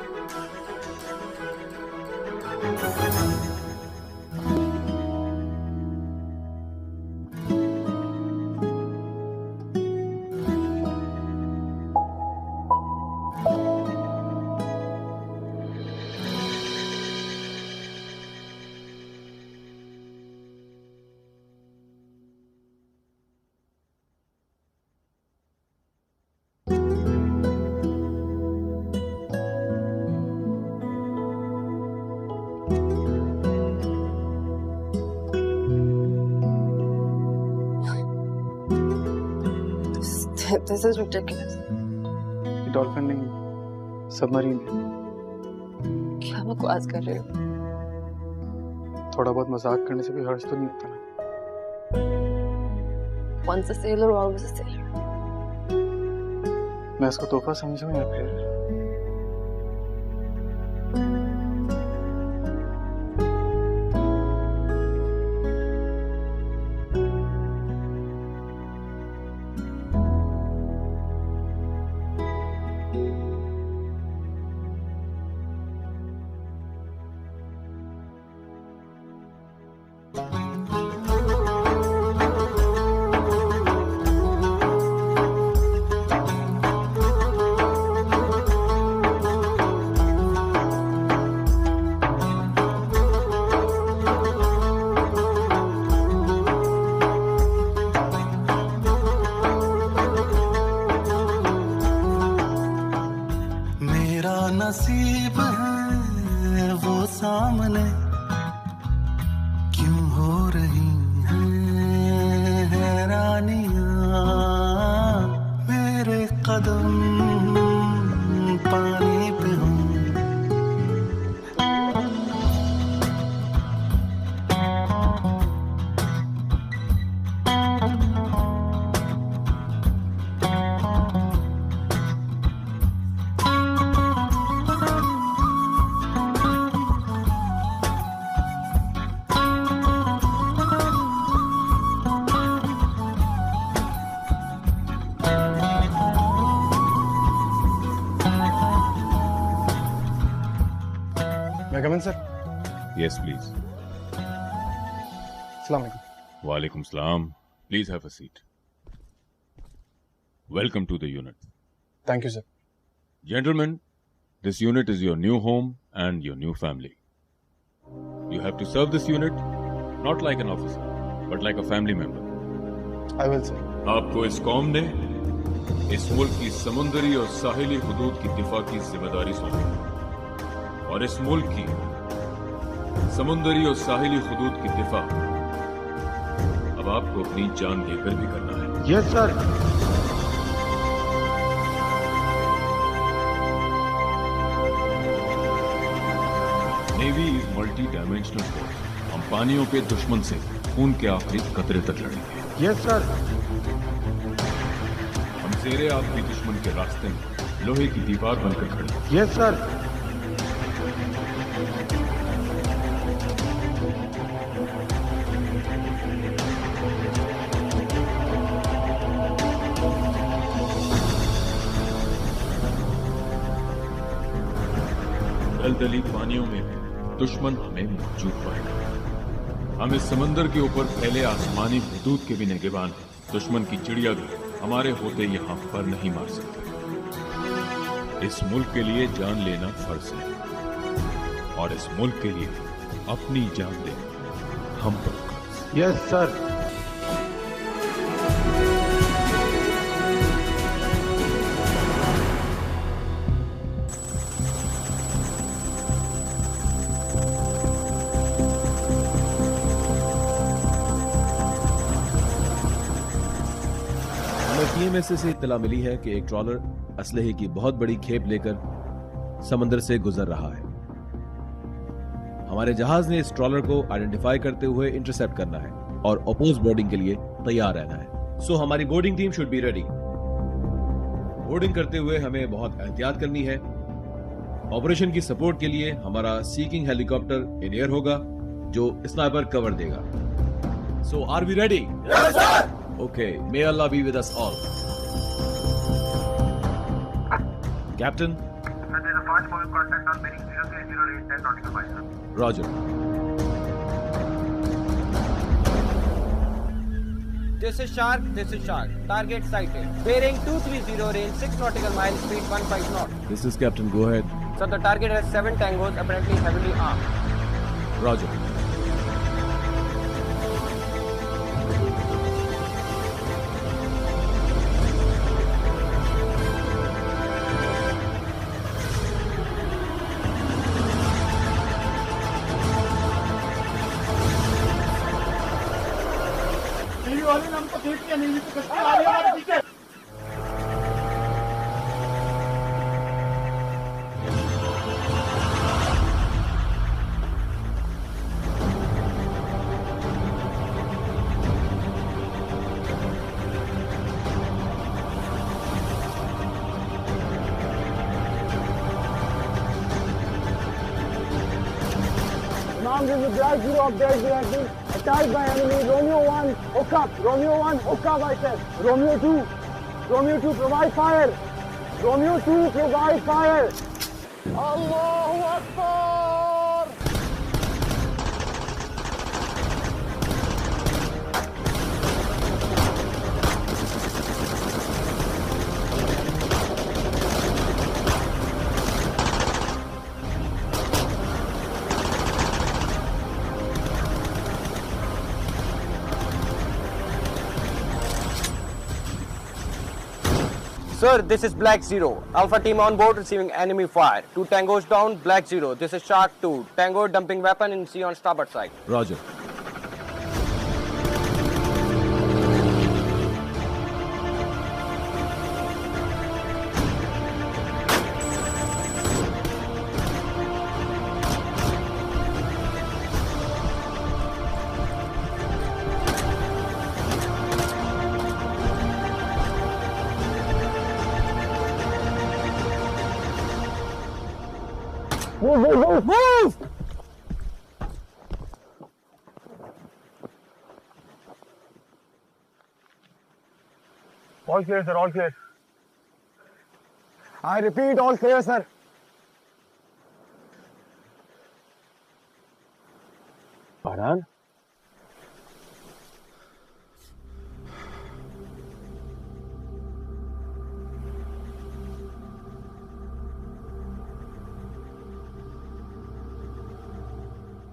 This is ridiculous. ये डॉल्फिन नहीं, सबमरीन है। क्या बकवास कर रहे हो? थोड़ा बहुत मजाक करने से भी हर्ज तो नहीं होता ना। Once a sailor, always a sailor. मैं इसको तोहफा समझूं या फिर नसीब है वो सामने क्यों हो रही हैं हैरानियां मेरे कदम पानी पे हों सर। Yes, please. अस्सलाम वालेकुम। Walaikum salam. Please have a seat. Welcome to the unit. Thank you, sir. Gentlemen, this unit is your new home and your new family. You have to serve this unit not like an officer, but like a family member. I will, sir. आपको इस कौम ने इस मुल्क की समुद्री और साहिली हुदूद की दिफा की जिम्मेदारी सौंपी और इस मुल्क की समुद्री और साहिली हुदूद की दिफा अब आपको अपनी जान देकर भी करना है। Yes sir. Navy is multi dimensional force. हम पानियों के दुश्मन से खून के आखिरी कतरे तक लड़ेंगे। Yes sir. हम जेरे आपके दुश्मन के रास्ते में लोहे की दीवार बनकर खड़े हैं। Yes sir. दलदली पानियों में दुश्मन हमें मौजूद पाएगा। हम इस समंदर के ऊपर फैले आसमानी हुदूद के भी निगहबान हैं। दुश्मन की चिड़िया भी हमारे होते यहाँ पर नहीं मार सकती। इस मुल्क के लिए जान लेना फर्ज है और इस मुल्क के लिए अपनी जान देना हम पर फर्ज। Yes sir. पीएमएसए से इत्तला मिली है कि एक ट्रॉलर असलहे की बहुत बड़ी खेप लेकर समंदर से गुजर रहा है। हमारे जहाज ने इस ट्रॉलर को आइडेंटिफाई करते हुए इंटरसेप्ट करना है और अपोज बोर्डिंग के लिए तैयार रहना है। सो हमारी boarding team should be ready. Boarding करते हुए हमें बहुत एहतियात करनी है। ऑपरेशन की सपोर्ट के लिए हमारा सीकिंग हेलीकॉप्टर इन एयर होगा जो स्नाइपर कवर देगा। So are we ready? Yes sir. Okay, may Allah be with us all. Captain? Sir, there is a fast moving contact on bearing 0308 nautical mile, sir. Roger. This is Shark, this is Shark. Target sighted. Bearing 230, range 6 nautical miles, speed 15 knots. This is Captain, go ahead. Sir, the target has 7 tangos, apparently heavily armed. Roger. boundaries with Black Zero updates. We have been attacked by enemy. Romeo 1, hook up. Romeo 1, hook up, I said. Romeo 2. Romeo 2, provide fire. Romeo 2, provide fire. Allahu Akbar. Sir, this is Black Zero. Alpha team on board receiving enemy fire. 2 tangos down, Black Zero. This is Shark 2. Tango dumping weapon in sea on starboard side. Roger. Move! All clear, sir, all clear. I repeat, all clear, sir. Farhan,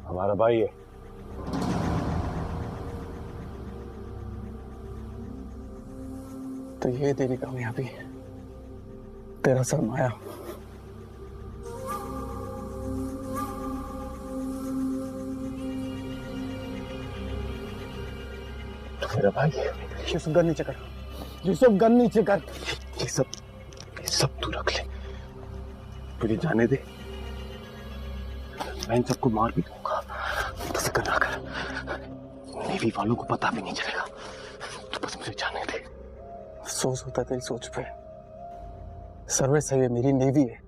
हमारा भाई है। तो ये तेरी कामयाबी, तेरा सरमाया। मेरा भाई, यूसुफ गन नीचे कर, यूसुफ गन नीचे कर। ये सब तू रख ले, मुझे जाने दे। मैं इन सबको मार भी दूंगा, तो फिक्र ना कर। नेवी वालों को पता भी नहीं चलेगा, तो बस मुझे जाने दे। अफसोस होता है तेरी सोच पे। सर्विस है ये, मेरी नेवी है,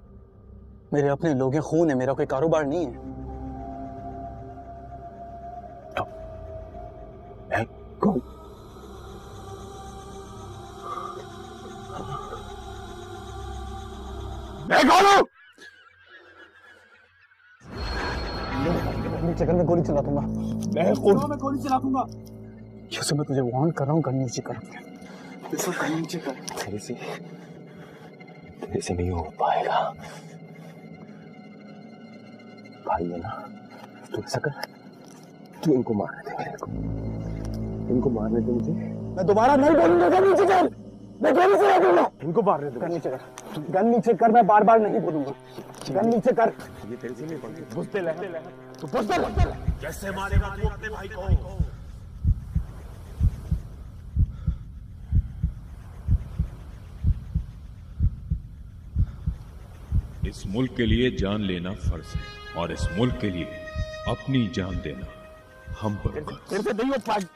मेरे अपने लोग हैं, खून है मेरा, कोई कारोबार नहीं है। तो मैं कौन? मैं कौन हूं? नीचे कर, मैं गोली चला दूंगा। मैं गोली चला दूंगा। यूसुफ, मैं तुझे वार्न कर रहा हूँ, गन नीचे कर। यूसुफ, गन नीचे कर। तेरे से नहीं हो पाएगा। भाई है ना, तू ऐसा कर, तू इनको मारने दे मेरे को, इनको मारने दे मुझे। मैं दोबारा नहीं बोलूंगा, गन नीचे कर। मैं गोली चला दूंगा। इनको मारने दे। गन नीचे कर, गन नीचे कर, मैं बार बार नहीं बोलूंगा। गन नीचे कर। ये तेरे से नहीं बोलते, बुझते ले, तू बुझते ले। कैसे मारेगा तू अपने भाई को? इस मुल्क के लिए जान लेना फर्ज है और इस मुल्क के लिए अपनी जान देना हम पर फर्ज। तेरे से नहीं हो पाएगा।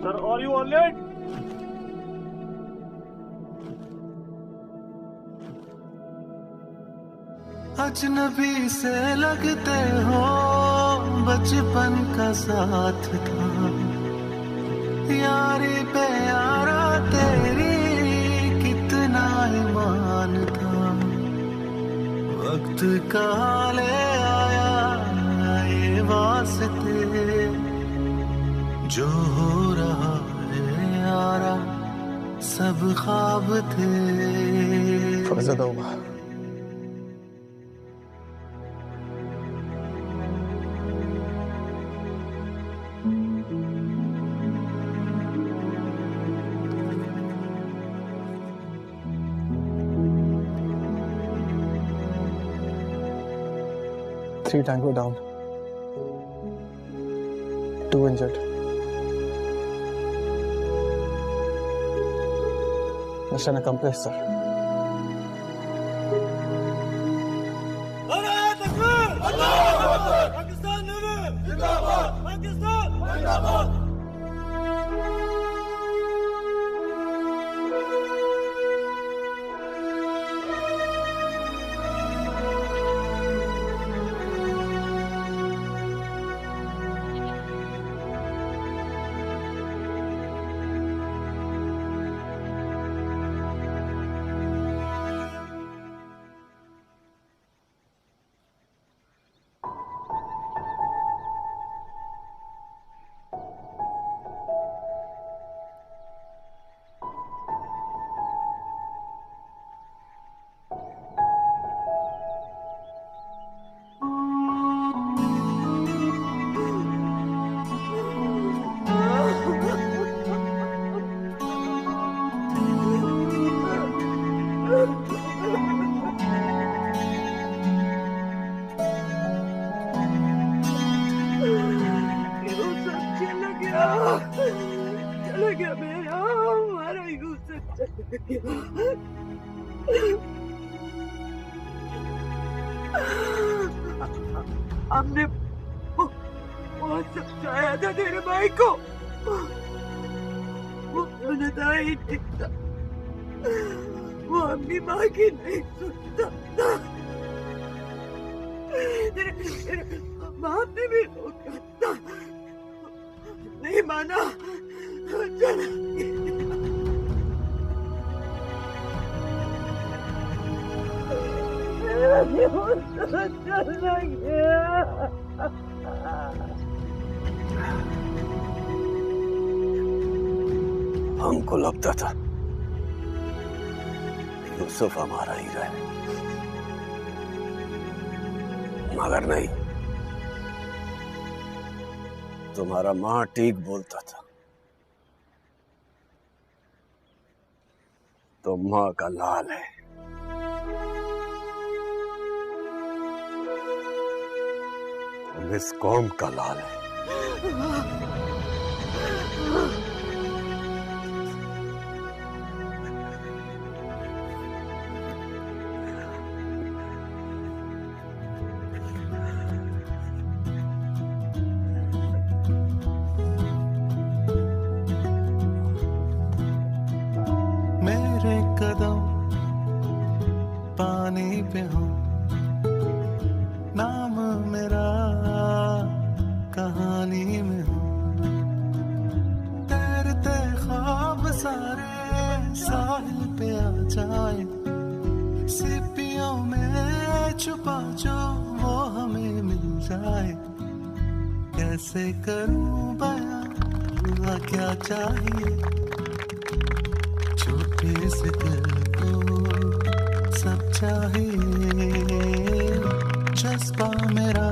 Sir, are you on it? अजनबी से लगते हो, बचपन का साथ था, यारी पे यारा तेरी कितना ईमान था। वक्त का ले आया ये वास्ते, जो हो रहा है यारा सब ख्वाब थे। फर्जद होगा। Three tango down, 2 injured. Mission accomplish sir. Pakistan जिंदाबाद, पाकिस्तान जिंदाबाद। चला गया मेरा, हमारा यूसुफ चला गया। हमने बहुत समझाया था तेरे भाई को, वो सुनता ही नहीं था, वो अपनी माँ की नहीं सुनता था। तेरे बाप ने भी रोका था, नहीं माना, चला चला गया। हमको लगता था यूसुफ हमारा हीरा है, मगर नहीं, तुम्हारा माँ ठीक बोलता था। तो माँ का लाल है। तुम इस कौम का लाल है। मेरे कदम पानी पे हो, नाम मेरा कहानी में हो, तैरते ख्वाब सारे साहिल पे आ जाए, सीपियों में छुपा जो वो हमें मिल जाए। कैसे करूं बयां क्या चाहिए, छोटे से दिल को सब चाहिए। जज्बा मेरा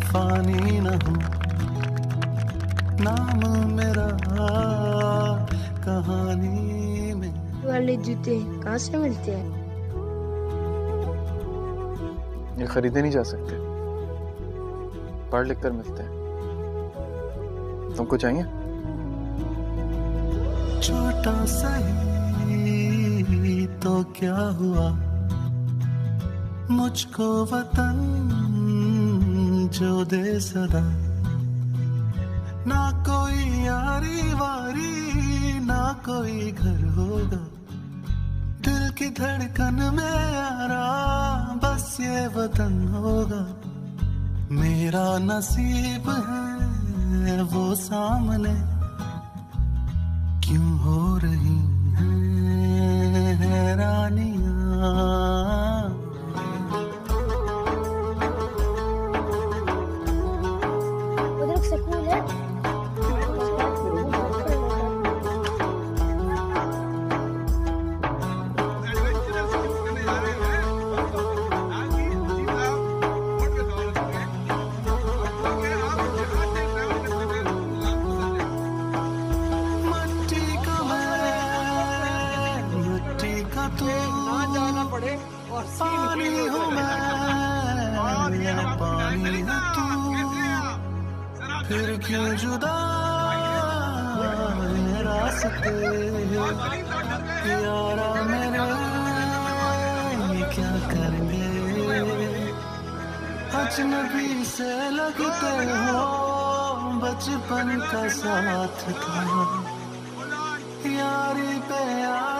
फानी न हो, नाम मेरा कहानी में। वाले जूते कहाँ से मिलते हैं? ये खरीदे नहीं जा सकते, पढ़ लिख कर मिलते हैं। तुमको चाहिए? छोटा सही तो क्या हुआ, मुझको वतन जो दे सदा। ना कोई यारी वारी, ना कोई घर होगा, दिल की धड़कन में यारा बस ये वतन होगा। मेरा नसीब है वो सामने, क्यों हो रही हैं हैरानियां। उधर स्कूल है। पानी हूँ मैं, पानी है तू, फिर क्यों जुदा ये रास्ते। यारा मेरे ये क्या करेंगे, अजनबी से लगते हो, बचपन का साथ था, यारी पे यार